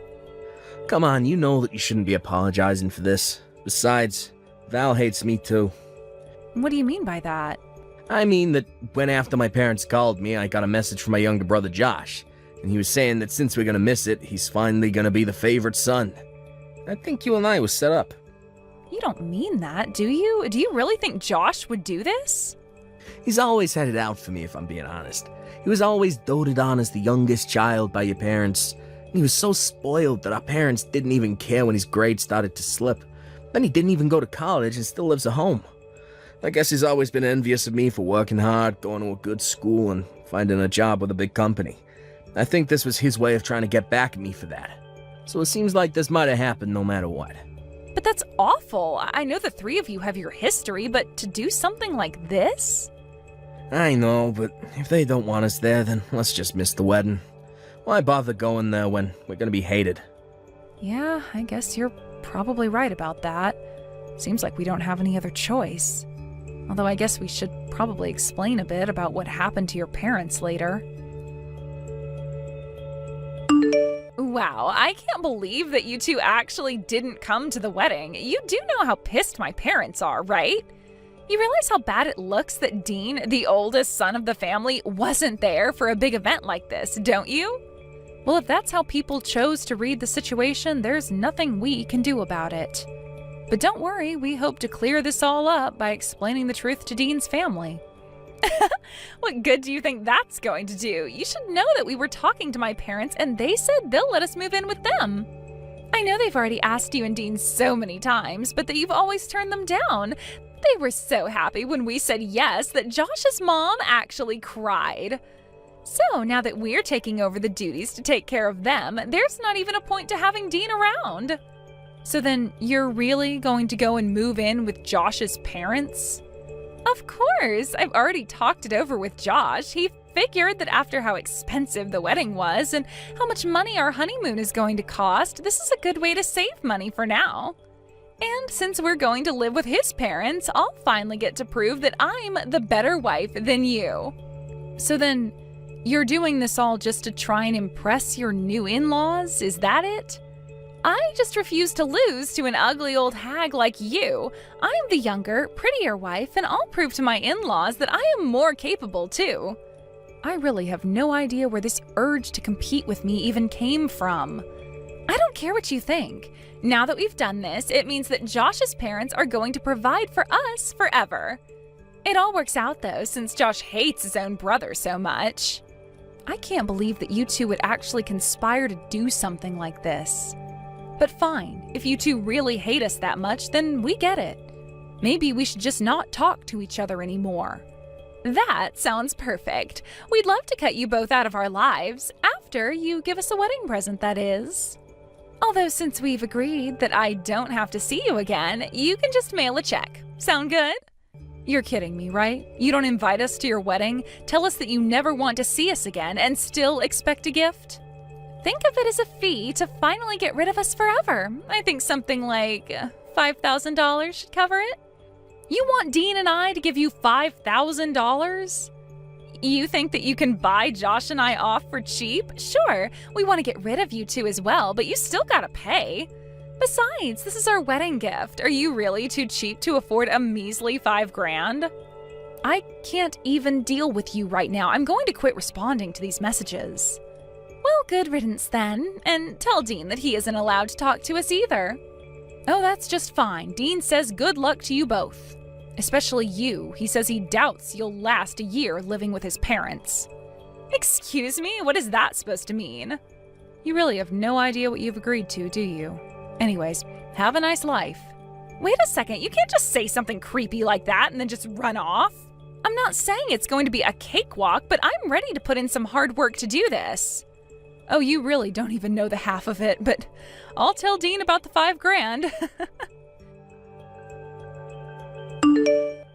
Come on, you know that you shouldn't be apologizing for this. Besides, Val hates me too. What do you mean by that? I mean that when after my parents called me, I got a message from my younger brother Josh, and he was saying that since we're gonna miss it, he's finally gonna be the favorite son. I think you and I was set up. You don't mean that, do you? Do you really think Josh would do this? He's always had it out for me, if I'm being honest. He was always doted on as the youngest child by your parents. And he was so spoiled that our parents didn't even care when his grades started to slip. Then he didn't even go to college and still lives at home. I guess he's always been envious of me for working hard, going to a good school, and finding a job with a big company. I think this was his way of trying to get back at me for that. So it seems like this might have happened no matter what. But that's awful. I know the three of you have your history, but to do something like this? I know, but if they don't want us there, then let's just miss the wedding. Why bother going there when we're gonna be hated? Yeah, I guess you're probably right about that. Seems like we don't have any other choice. Although I guess we should probably explain a bit about what happened to your parents later. Wow, I can't believe that you two actually didn't come to the wedding. You do know how pissed my parents are, right? You realize how bad it looks that Dean, the oldest son of the family, wasn't there for a big event like this, don't you? Well, if that's how people chose to read the situation, there's nothing we can do about it. But don't worry, we hope to clear this all up by explaining the truth to Dean's family. What good do you think that's going to do? You should know that we were talking to my parents and they said they'll let us move in with them. I know they've already asked you and Dean so many times, but that you've always turned them down. They were so happy when we said yes that Josh's mom actually cried. So now that we're taking over the duties to take care of them, there's not even a point to having Dean around. So then you're really going to go and move in with Josh's parents? Of course, I've already talked it over with Josh. He figured that after how expensive the wedding was and how much money our honeymoon is going to cost, this is a good way to save money for now. And since we're going to live with his parents, I'll finally get to prove that I'm the better wife than you. So then, you're doing this all just to try and impress your new in-laws, is that it? I just refuse to lose to an ugly old hag like you. I'm the younger, prettier wife, and I'll prove to my in-laws that I am more capable too. I really have no idea where this urge to compete with me even came from. I don't care what you think. Now that we've done this, it means that Josh's parents are going to provide for us forever. It all works out though, since Josh hates his own brother so much. I can't believe that you two would actually conspire to do something like this. But fine, if you two really hate us that much, then we get it. Maybe we should just not talk to each other anymore. That sounds perfect. We'd love to cut you both out of our lives, after you give us a wedding present, that is. Although since we've agreed that I don't have to see you again, you can just mail a check. Sound good? You're kidding me, right? You don't invite us to your wedding, tell us that you never want to see us again, and still expect a gift? Think of it as a fee to finally get rid of us forever. I think something like $5,000 should cover it. You want Dean and I to give you $5,000? You think that you can buy Josh and I off for cheap? Sure, we want to get rid of you two as well, but you still gotta pay. Besides, this is our wedding gift. Are you really too cheap to afford a measly $5,000? I can't even deal with you right now. I'm going to quit responding to these messages. Well, good riddance then, and tell Dean that he isn't allowed to talk to us either. Oh, that's just fine. Dean says good luck to you both. Especially you. He says he doubts you'll last a year living with his parents. Excuse me? What is that supposed to mean? You really have no idea what you've agreed to, do you? Anyways, have a nice life. Wait a second, you can't just say something creepy like that and then just run off. I'm not saying it's going to be a cakewalk, but I'm ready to put in some hard work to do this. Oh, you really don't even know the half of it, but I'll tell Dean about the $5,000.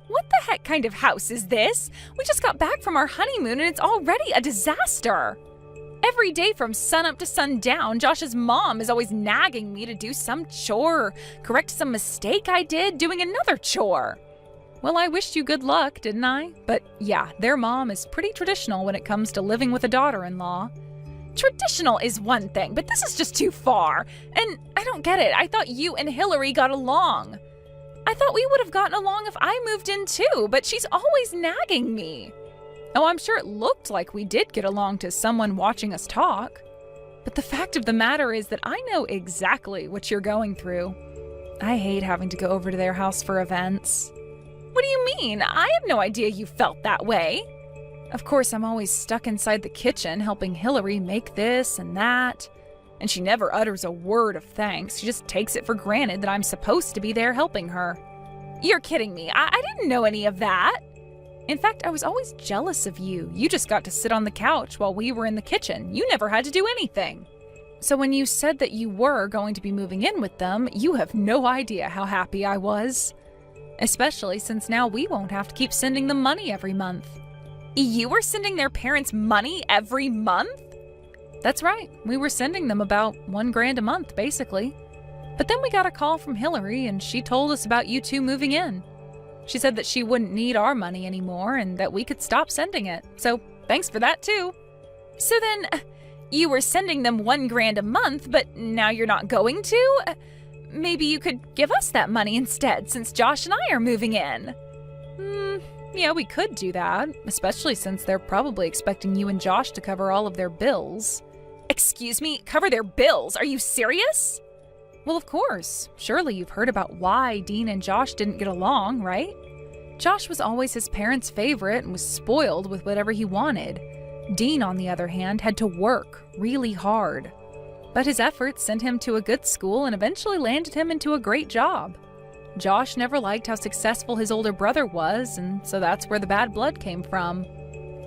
What the heck kind of house is this? We just got back from our honeymoon and it's already a disaster. Every day from sunup to sundown, Josh's mom is always nagging me to do some chore, correct some mistake I did doing another chore. Well, I wished you good luck, didn't I? But yeah, their mom is pretty traditional when it comes to living with a daughter-in-law. Traditional is one thing, but this is just too far. And I don't get it. I thought you and Hillary got along. I thought we would have gotten along if I moved in too, but she's always nagging me. Oh, I'm sure it looked like we did get along to someone watching us talk. But the fact of the matter is that I know exactly what you're going through. I hate having to go over to their house for events. What do you mean? I have no idea you felt that way. Of course, I'm always stuck inside the kitchen helping Hillary make this and that. And she never utters a word of thanks. She just takes it for granted that I'm supposed to be there helping her. You're kidding me. I didn't know any of that. In fact, I was always jealous of you. You just got to sit on the couch while we were in the kitchen. You never had to do anything. So when you said that you were going to be moving in with them, you have no idea how happy I was. Especially since now we won't have to keep sending them money every month. You were sending their parents money every month? That's right. We were sending them about $1,000 a month, basically. But then we got a call from Hillary and she told us about you two moving in. She said that she wouldn't need our money anymore and that we could stop sending it. So thanks for that too. So then, you were sending them $1,000 a month, but now you're not going to? Maybe you could give us that money instead since Josh and I are moving in. Yeah, we could do that, especially since they're probably expecting you and Josh to cover all of their bills. Excuse me, cover their bills? Are you serious? Well, of course. Surely you've heard about why Dean and Josh didn't get along, right? Josh was always his parents' favorite and was spoiled with whatever he wanted. Dean, on the other hand, had to work really hard. But his efforts sent him to a good school and eventually landed him into a great job. Josh never liked how successful his older brother was, and so that's where the bad blood came from.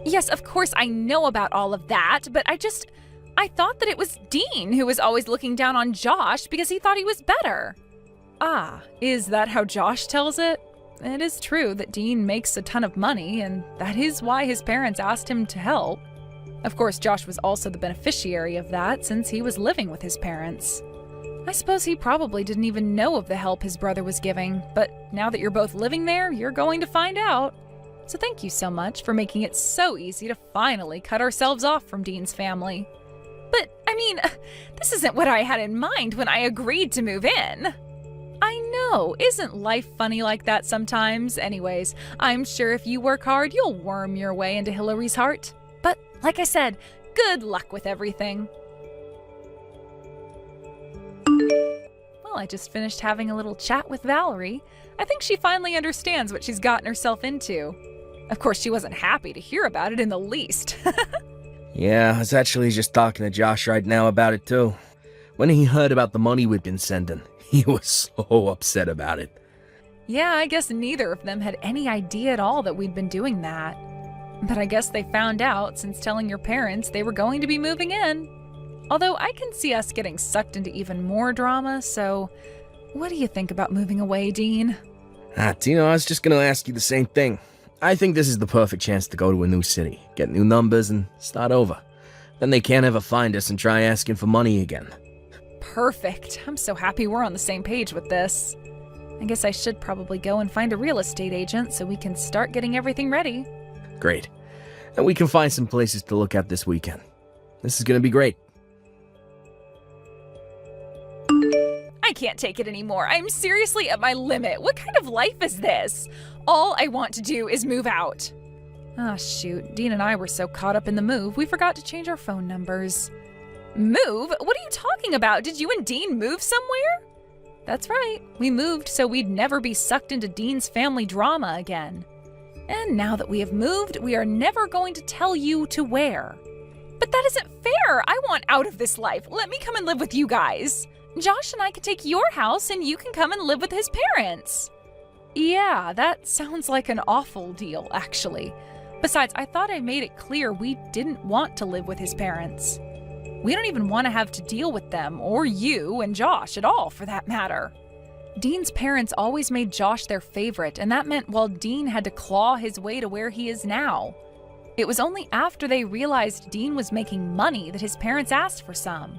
Yes, of course I know about all of that, but I thought that it was Dean who was always looking down on Josh because he thought he was better. Ah, is that how Josh tells it? It is true that Dean makes a ton of money, and that is why his parents asked him to help. Of course, Josh was also the beneficiary of that since he was living with his parents. I suppose he probably didn't even know of the help his brother was giving, but now that you're both living there, you're going to find out. So thank you so much for making it so easy to finally cut ourselves off from Dean's family. But, I mean, this isn't what I had in mind when I agreed to move in. I know, isn't life funny like that sometimes? Anyways, I'm sure if you work hard, you'll worm your way into Hillary's heart. But, like I said, good luck with everything. Well, I just finished having a little chat with Valerie. I think she finally understands what she's gotten herself into. Of course, she wasn't happy to hear about it in the least. Yeah, I was actually just talking to Josh right now about it too. When he heard about the money we'd been sending, he was so upset about it. Yeah, I guess neither of them had any idea at all that we'd been doing that. But I guess they found out since telling your parents they were going to be moving in. Although I can see us getting sucked into even more drama, so what do you think about moving away, Dean? Tino, I was just gonna ask you the same thing. I think this is the perfect chance to go to a new city, get new numbers, and start over. Then they can't ever find us and try asking for money again. Perfect. I'm so happy we're on the same page with this. I guess I should probably go and find a real estate agent so we can start getting everything ready. Great. And we can find some places to look at this weekend. This is gonna be great. I can't take it anymore. I'm seriously at my limit. What kind of life is this? All I want to do is move out. Ah, shoot. Dean and I were so caught up in the move, we forgot to change our phone numbers. Move? What are you talking about? Did you and Dean move somewhere? That's right. We moved so we'd never be sucked into Dean's family drama again. And now that we have moved, we are never going to tell you to where. But that isn't fair. I want out of this life. Let me come and live with you guys. Josh and I can take your house and you can come and live with his parents. Yeah, that sounds like an awful deal, actually. Besides, I thought I made it clear we didn't want to live with his parents. We don't even want to have to deal with them, or you and Josh at all, for that matter. Dean's parents always made Josh their favorite, and that meant while Dean had to claw his way to where he is now. It was only after they realized Dean was making money that his parents asked for some.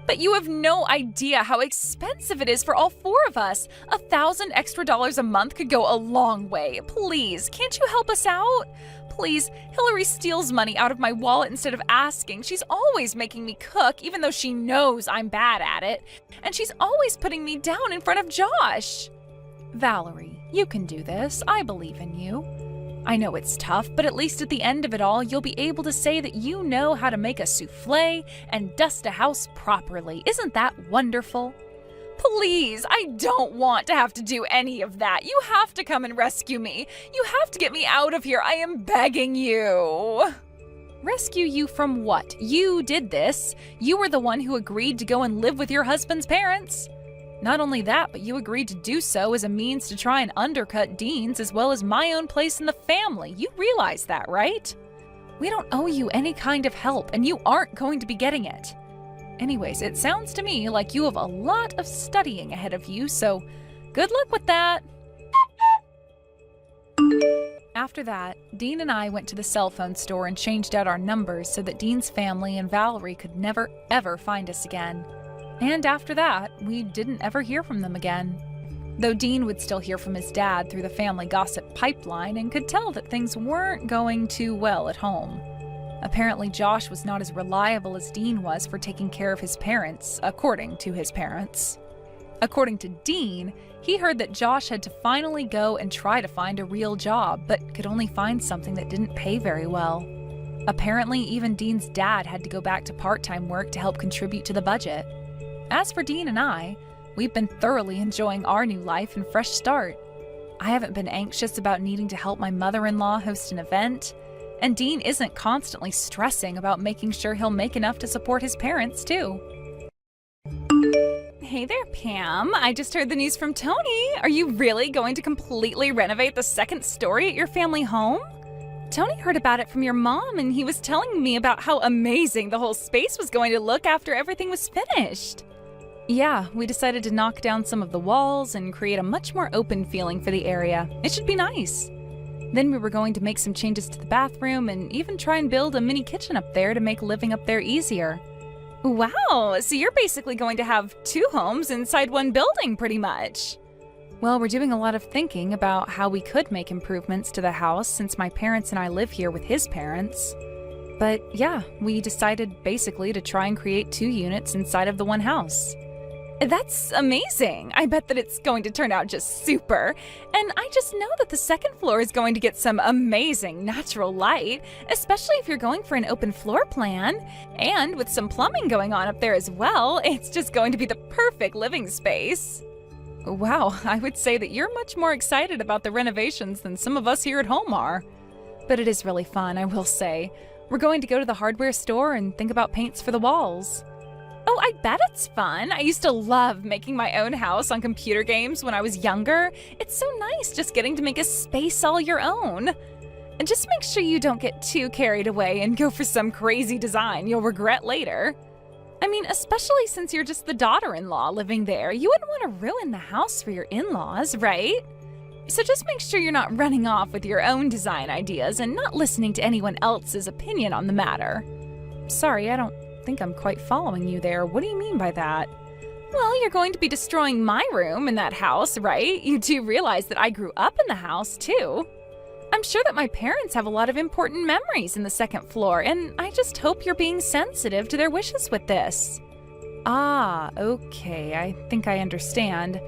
But you have no idea how expensive it is for all four of us. $1,000 extra a month could go a long way. Please, can't you help us out? Please, Hillary steals money out of my wallet instead of asking. She's always making me cook, even though she knows I'm bad at it. And she's always putting me down in front of Josh. Valerie, you can do this. I believe in you. I know it's tough, but at least at the end of it all, you'll be able to say that you know how to make a souffle and dust a house properly. Isn't that wonderful? Please, I don't want to have to do any of that. You have to come and rescue me. You have to get me out of here. I am begging you. Rescue you from what? You did this. You were the one who agreed to go and live with your husband's parents. Not only that, but you agreed to do so as a means to try and undercut Dean's as well as my own place in the family. You realize that, right? We don't owe you any kind of help, and you aren't going to be getting it. Anyways, it sounds to me like you have a lot of studying ahead of you, so good luck with that. After that, Dean and I went to the cell phone store and changed out our numbers so that Dean's family and Valerie could never, ever find us again. And after that, we didn't ever hear from them again. Though Dean would still hear from his dad through the family gossip pipeline and could tell that things weren't going too well at home. Apparently, Josh was not as reliable as Dean was for taking care of his parents, according to his parents. According to Dean, he heard that Josh had to finally go and try to find a real job, but could only find something that didn't pay very well. Apparently, even Dean's dad had to go back to part-time work to help contribute to the budget. As for Dean and I, we've been thoroughly enjoying our new life and fresh start. I haven't been anxious about needing to help my mother-in-law host an event, and Dean isn't constantly stressing about making sure he'll make enough to support his parents, too. Hey there, Pam. I just heard the news from Tony. Are you really going to completely renovate the second story at your family home? Tony heard about it from your mom, and he was telling me about how amazing the whole space was going to look after everything was finished. Yeah, we decided to knock down some of the walls and create a much more open feeling for the area. It should be nice. Then we were going to make some changes to the bathroom and even try and build a mini kitchen up there to make living up there easier. Wow, so you're basically going to have 2 homes inside one building pretty much. Well, we're doing a lot of thinking about how we could make improvements to the house since my parents and I live here with his parents. But yeah, we decided basically to try and create 2 units inside of the one house. That's amazing. I bet that it's going to turn out just super. And I just know that the second floor is going to get some amazing natural light, especially if you're going for an open floor plan. And with some plumbing going on up there as well, it's just going to be the perfect living space. Wow, I would say that you're much more excited about the renovations than some of us here at home are. But it is really fun, I will say. We're going to go to the hardware store and think about paints for the walls. Oh, I bet it's fun. I used to love making my own house on computer games when I was younger. It's so nice just getting to make a space all your own. And just make sure you don't get too carried away and go for some crazy design you'll regret later. I mean, especially since you're just the daughter-in-law living there, you wouldn't want to ruin the house for your in-laws, right? So just make sure you're not running off with your own design ideas and not listening to anyone else's opinion on the matter. Sorry, I don't think I'm quite following you there. What do you mean by that? Well, you're going to be destroying my room in that house, right? You do realize that I grew up in the house, too. I'm sure that my parents have a lot of important memories in the second floor, and I just hope you're being sensitive to their wishes with this. Ah, okay, I think I understand.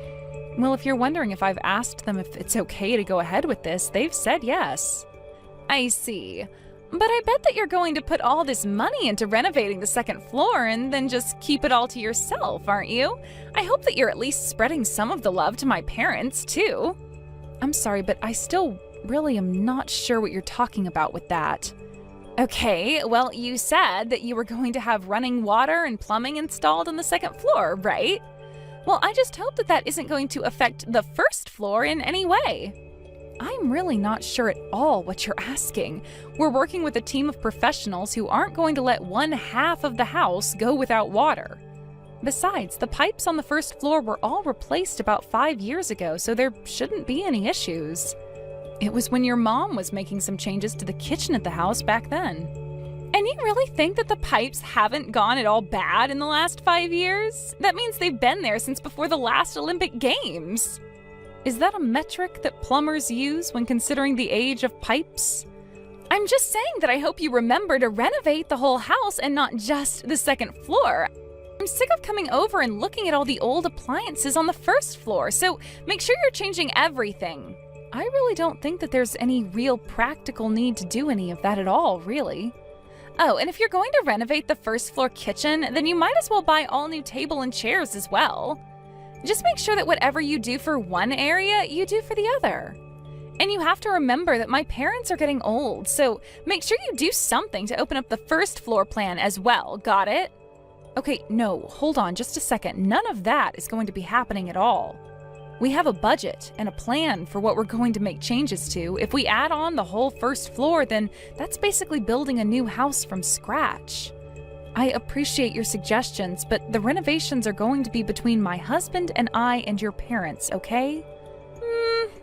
Well, if you're wondering if I've asked them if it's okay to go ahead with this, they've said yes. I see. But I bet that you're going to put all this money into renovating the second floor and then just keep it all to yourself, aren't you? I hope that you're at least spreading some of the love to my parents, too. I'm sorry, but I still really am not sure what you're talking about with that. Okay, well, you said that you were going to have running water and plumbing installed on the second floor, right? Well, I just hope that that isn't going to affect the first floor in any way. I'm really not sure at all what you're asking. We're working with a team of professionals who aren't going to let one half of the house go without water. Besides, the pipes on the first floor were all replaced about 5 years ago, so there shouldn't be any issues. It was when your mom was making some changes to the kitchen at the house back then. And you really think that the pipes haven't gone at all bad in the last 5 years? That means they've been there since before the last Olympic Games. Is that a metric that plumbers use when considering the age of pipes? I'm just saying that I hope you remember to renovate the whole house and not just the second floor. I'm sick of coming over and looking at all the old appliances on the first floor, so make sure you're changing everything. I really don't think that there's any real practical need to do any of that at all, really. Oh, and if you're going to renovate the first floor kitchen, then you might as well buy all new table and chairs as well. Just make sure that whatever you do for one area, you do for the other. And you have to remember that my parents are getting old, so make sure you do something to open up the first floor plan as well, got it? Okay, no, hold on just a second. None of that is going to be happening at all. We have a budget and a plan for what we're going to make changes to. If we add on the whole first floor, then that's basically building a new house from scratch. I appreciate your suggestions, but the renovations are going to be between my husband and I and your parents, okay?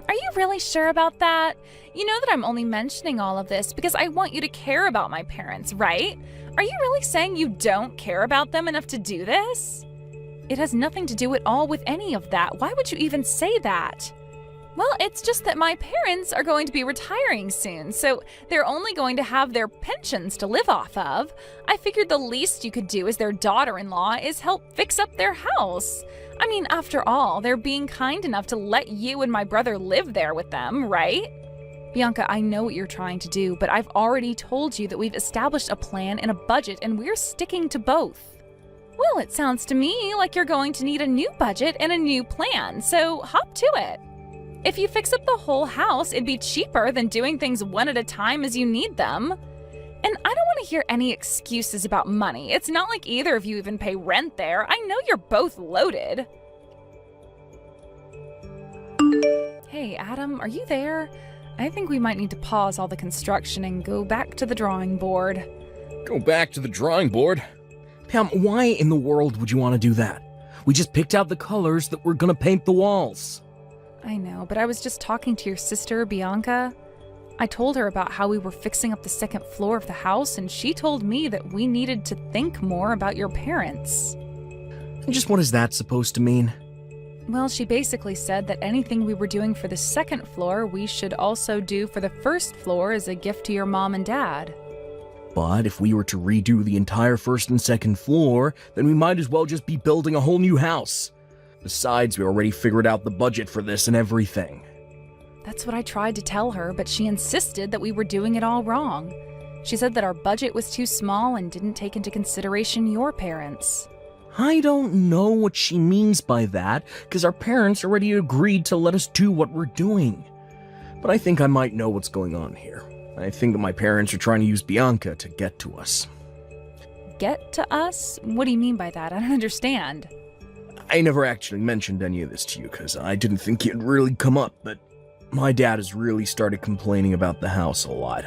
Are you really sure about that? You know that I'm only mentioning all of this because I want you to care about my parents, right? Are you really saying you don't care about them enough to do this? It has nothing to do at all with any of that. Why would you even say that? Well, it's just that my parents are going to be retiring soon, so they're only going to have their pensions to live off of. I figured the least you could do as their daughter-in-law is help fix up their house. I mean, after all, they're being kind enough to let you and my brother live there with them, right? Bianca, I know what you're trying to do, but I've already told you that we've established a plan and a budget, and we're sticking to both. Well, it sounds to me like you're going to need a new budget and a new plan, so hop to it. If you fix up the whole house, it'd be cheaper than doing things one at a time as you need them. And I don't want to hear any excuses about money. It's not like either of you even pay rent there. I know you're both loaded. Hey, Adam, are you there? I think we might need to pause all the construction and go back to the drawing board. Go back to the drawing board? Pam, why in the world would you want to do that? We just picked out the colors that we're gonna paint the walls. I know, but I was just talking to your sister, Bianca. I told her about how we were fixing up the second floor of the house, and she told me that we needed to think more about your parents. And just what is that supposed to mean? Well, she basically said that anything we were doing for the second floor, we should also do for the first floor as a gift to your mom and dad. But if we were to redo the entire first and second floor, then we might as well just be building a whole new house. Besides, we already figured out the budget for this and everything. That's what I tried to tell her, but she insisted that we were doing it all wrong. She said that our budget was too small and didn't take into consideration your parents. I don't know what she means by that, because our parents already agreed to let us do what we're doing. But I think I might know what's going on here. I think that my parents are trying to use Bianca to get to us. Get to us? What do you mean by that? I don't understand. I never actually mentioned any of this to you because I didn't think it'd really come up, but my dad has really started complaining about the house a lot.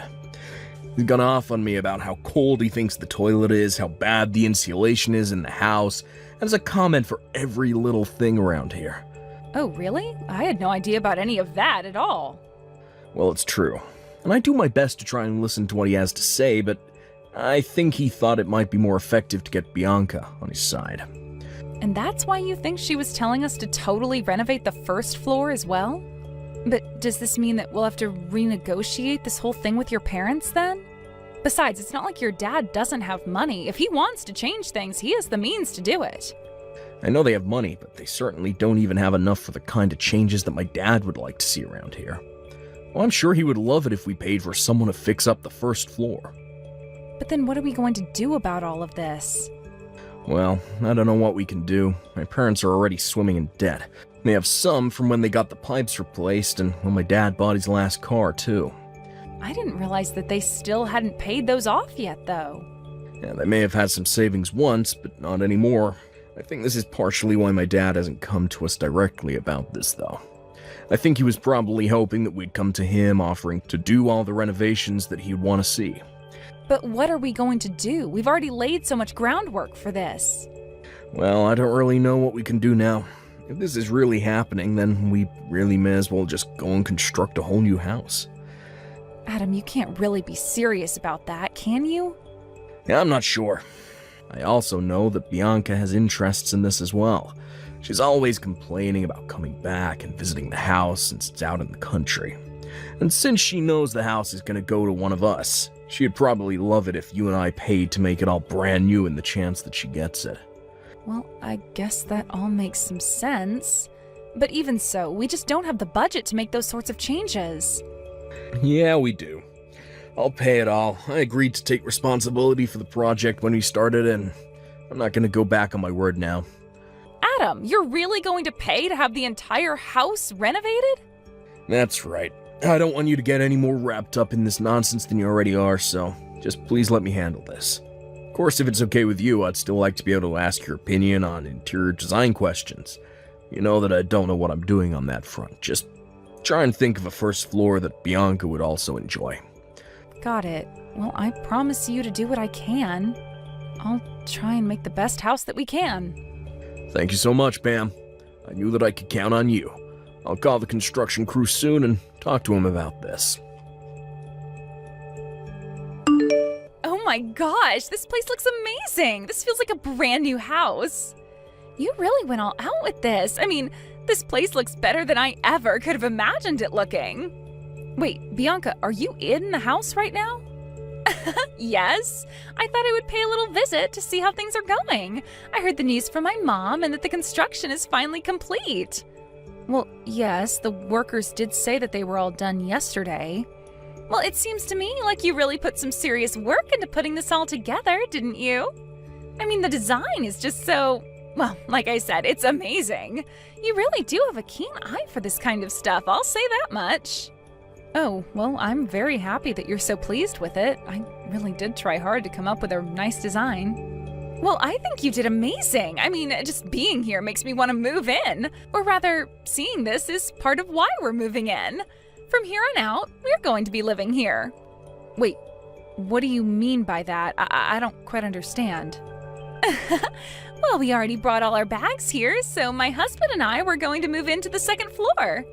He's gone off on me about how cold he thinks the toilet is, how bad the insulation is in the house, and has a comment for every little thing around here. Oh, really? I had no idea about any of that at all. Well, it's true. And I do my best to try and listen to what he has to say, but I think he thought it might be more effective to get Bianca on his side. And that's why you think she was telling us to totally renovate the first floor as well? But does this mean that we'll have to renegotiate this whole thing with your parents then? Besides, it's not like your dad doesn't have money. If he wants to change things, he has the means to do it. I know they have money, but they certainly don't even have enough for the kind of changes that my dad would like to see around here. Well, I'm sure he would love it if we paid for someone to fix up the first floor. But then what are we going to do about all of this? Well, I don't know what we can do. My parents are already swimming in debt. They have some from when they got the pipes replaced and when my dad bought his last car, too. I didn't realize that they still hadn't paid those off yet, though. Yeah, they may have had some savings once, but not anymore. I think this is partially why my dad hasn't come to us directly about this, though. I think he was probably hoping that we'd come to him offering to do all the renovations that he'd want to see. But what are we going to do? We've already laid so much groundwork for this. Well, I don't really know what we can do now. If this is really happening, then we really may as well just go and construct a whole new house. Adam, you can't really be serious about that, can you? Yeah, I'm not sure. I also know that Bianca has interests in this as well. She's always complaining about coming back and visiting the house since it's out in the country. And since she knows the house is going to go to one of us, she'd probably love it if you and I paid to make it all brand new in the chance that she gets it. Well, I guess that all makes some sense. But even so, we just don't have the budget to make those sorts of changes. Yeah, we do. I'll pay it all. I agreed to take responsibility for the project when we started, and I'm not going to go back on my word now. Adam, you're really going to pay to have the entire house renovated? That's right. I don't want you to get any more wrapped up in this nonsense than you already are, so just please let me handle this. Of course, if it's okay with you, I'd still like to be able to ask your opinion on interior design questions. You know that I don't know what I'm doing on that front. Just try and think of a first floor that Bianca would also enjoy. Got it. Well, I promise you to do what I can. I'll try and make the best house that we can. Thank you so much, Pam. I knew that I could count on you. I'll call the construction crew soon and talk to him about this. Oh my gosh, this place looks amazing. This feels like a brand new house. You really went all out with this. I mean, this place looks better than I ever could have imagined it looking. Wait, Bianca, are you in the house right now? Yes. I thought I would pay a little visit to see how things are going. I heard the news from my mom and that the construction is finally complete. Well, yes, the workers did say that they were all done yesterday. Well, it seems to me like you really put some serious work into putting this all together, didn't you? I mean, the design is just so, well, like I said, it's amazing. You really do have a keen eye for this kind of stuff, I'll say that much. Oh, well, I'm very happy that you're so pleased with it. I really did try hard to come up with a nice design. Well, I think you did amazing. I mean, just being here makes me want to move in. Or rather, seeing this is part of why we're moving in. From here on out, we're going to be living here. Wait, what do you mean by that? I don't quite understand. Well, we already brought all our bags here, so my husband and I were going to move into the second floor.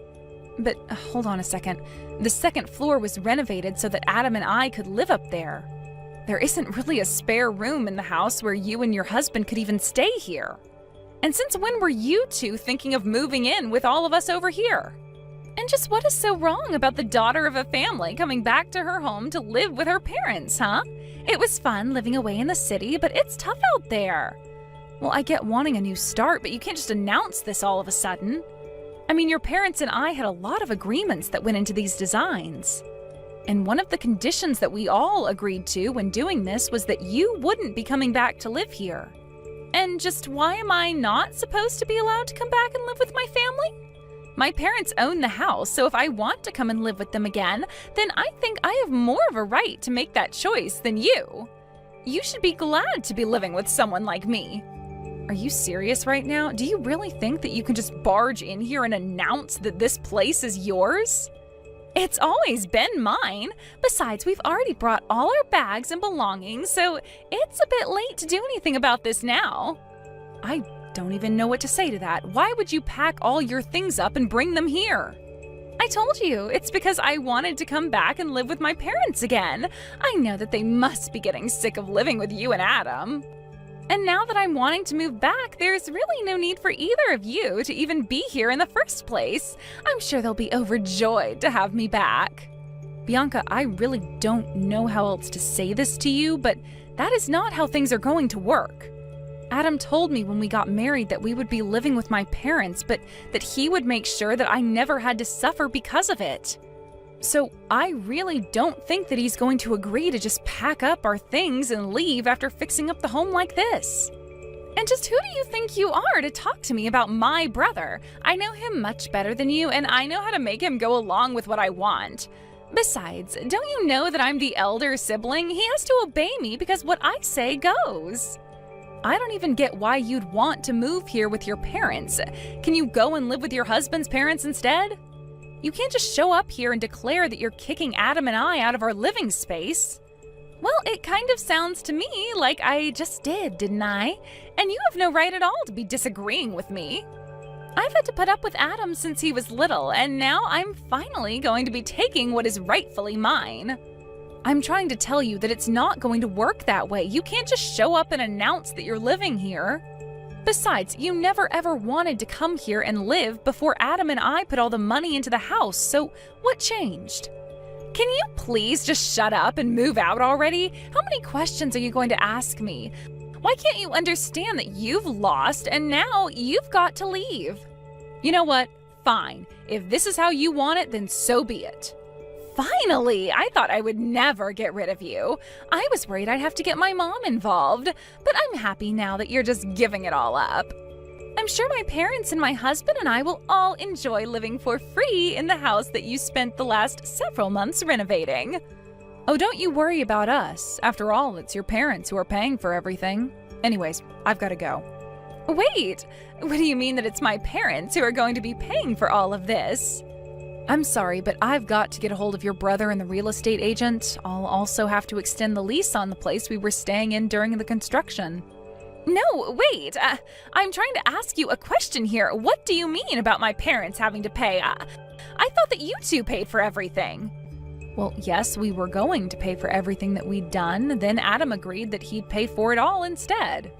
But hold on a second. The second floor was renovated so that Adam and I could live up there. There isn't really a spare room in the house where you and your husband could even stay here. And since when were you two thinking of moving in with all of us over here? And just what is so wrong about the daughter of a family coming back to her home to live with her parents, huh? It was fun living away in the city, but it's tough out there. Well, I get wanting a new start, but you can't just announce this all of a sudden. I mean, your parents and I had a lot of agreements that went into these designs. And one of the conditions that we all agreed to when doing this was that you wouldn't be coming back to live here. And just why am I not supposed to be allowed to come back and live with my family? My parents own the house, so if I want to come and live with them again, then I think I have more of a right to make that choice than you. You should be glad to be living with someone like me. Are you serious right now? Do you really think that you can just barge in here and announce that this place is yours? It's always been mine. Besides, we've already brought all our bags and belongings, so it's a bit late to do anything about this now. I don't even know what to say to that. Why would you pack all your things up and bring them here? I told you, it's because I wanted to come back and live with my parents again. I know that they must be getting sick of living with you and Adam. And now that I'm wanting to move back, there's really no need for either of you to even be here in the first place. I'm sure they'll be overjoyed to have me back. Bianca, I really don't know how else to say this to you, but that is not how things are going to work. Adam told me when we got married that we would be living with my parents, but that he would make sure that I never had to suffer because of it. So I really don't think that he's going to agree to just pack up our things and leave after fixing up the home like this. And just who do you think you are to talk to me about my brother? I know him much better than you, and I know how to make him go along with what I want. Besides, don't you know that I'm the elder sibling? He has to obey me because what I say goes. I don't even get why you'd want to move here with your parents. Can you go and live with your husband's parents instead? You can't just show up here and declare that you're kicking Adam and I out of our living space. Well, it kind of sounds to me like I just did, didn't I? And you have no right at all to be disagreeing with me. I've had to put up with Adam since he was little, and now I'm finally going to be taking what is rightfully mine. I'm trying to tell you that it's not going to work that way. You can't just show up and announce that you're living here. Besides, you never ever wanted to come here and live before Adam and I put all the money into the house, so what changed? Can you please just shut up and move out already? How many questions are you going to ask me? Why can't you understand that you've lost and now you've got to leave? You know what? Fine. If this is how you want it, then so be it. Finally! I thought I would never get rid of you. I was worried I'd have to get my mom involved, but I'm happy now that you're just giving it all up. I'm sure my parents and my husband and I will all enjoy living for free in the house that you spent the last several months renovating. Oh, don't you worry about us. After all, it's your parents who are paying for everything. Anyways, I've got to go. Wait! What do you mean that it's my parents who are going to be paying for all of this? I'm sorry, but I've got to get a hold of your brother and the real estate agent. I'll also have to extend the lease on the place we were staying in during the construction. No, wait. I'm trying to ask you a question here. What do you mean about my parents having to pay? I thought that you two paid for everything. Well, yes, we were going to pay for everything that we'd done. Then Adam agreed that he'd pay for it all instead.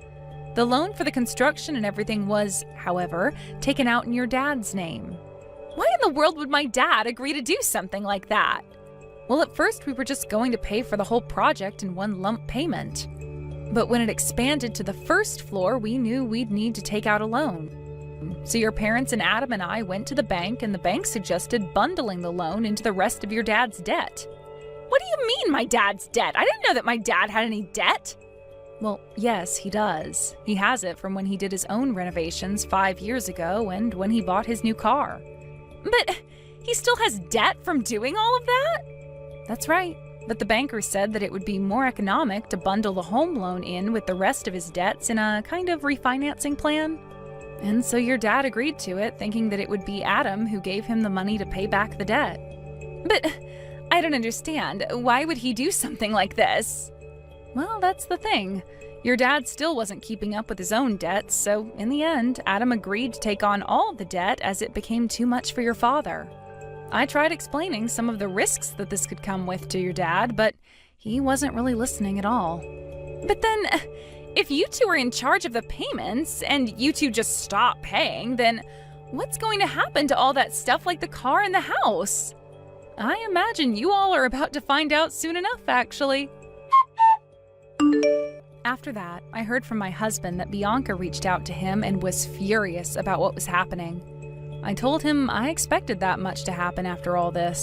The loan for the construction and everything was, however, taken out in your dad's name. Why in the world would my dad agree to do something like that? Well, at first we were just going to pay for the whole project in one lump payment. But when it expanded to the first floor, we knew we'd need to take out a loan. So your parents and Adam and I went to the bank, and the bank suggested bundling the loan into the rest of your dad's debt. What do you mean, my dad's debt? I didn't know that my dad had any debt. Well, yes, he does. He has it from when he did his own renovations 5 years ago and when he bought his new car. But he still has debt from doing all of that? That's right. But the banker said that it would be more economic to bundle the home loan in with the rest of his debts in a kind of refinancing plan. And so your dad agreed to it, thinking that it would be Adam who gave him the money to pay back the debt. But I don't understand. Why would he do something like this? Well, that's the thing. Your dad still wasn't keeping up with his own debts, so in the end, Adam agreed to take on all the debt as it became too much for your father. I tried explaining some of the risks that this could come with to your dad, but he wasn't really listening at all. But then, if you two are in charge of the payments and you two just stop paying, then what's going to happen to all that stuff like the car and the house? I imagine you all are about to find out soon enough, actually. After that, I heard from my husband that Bianca reached out to him and was furious about what was happening. I told him I expected that much to happen after all this.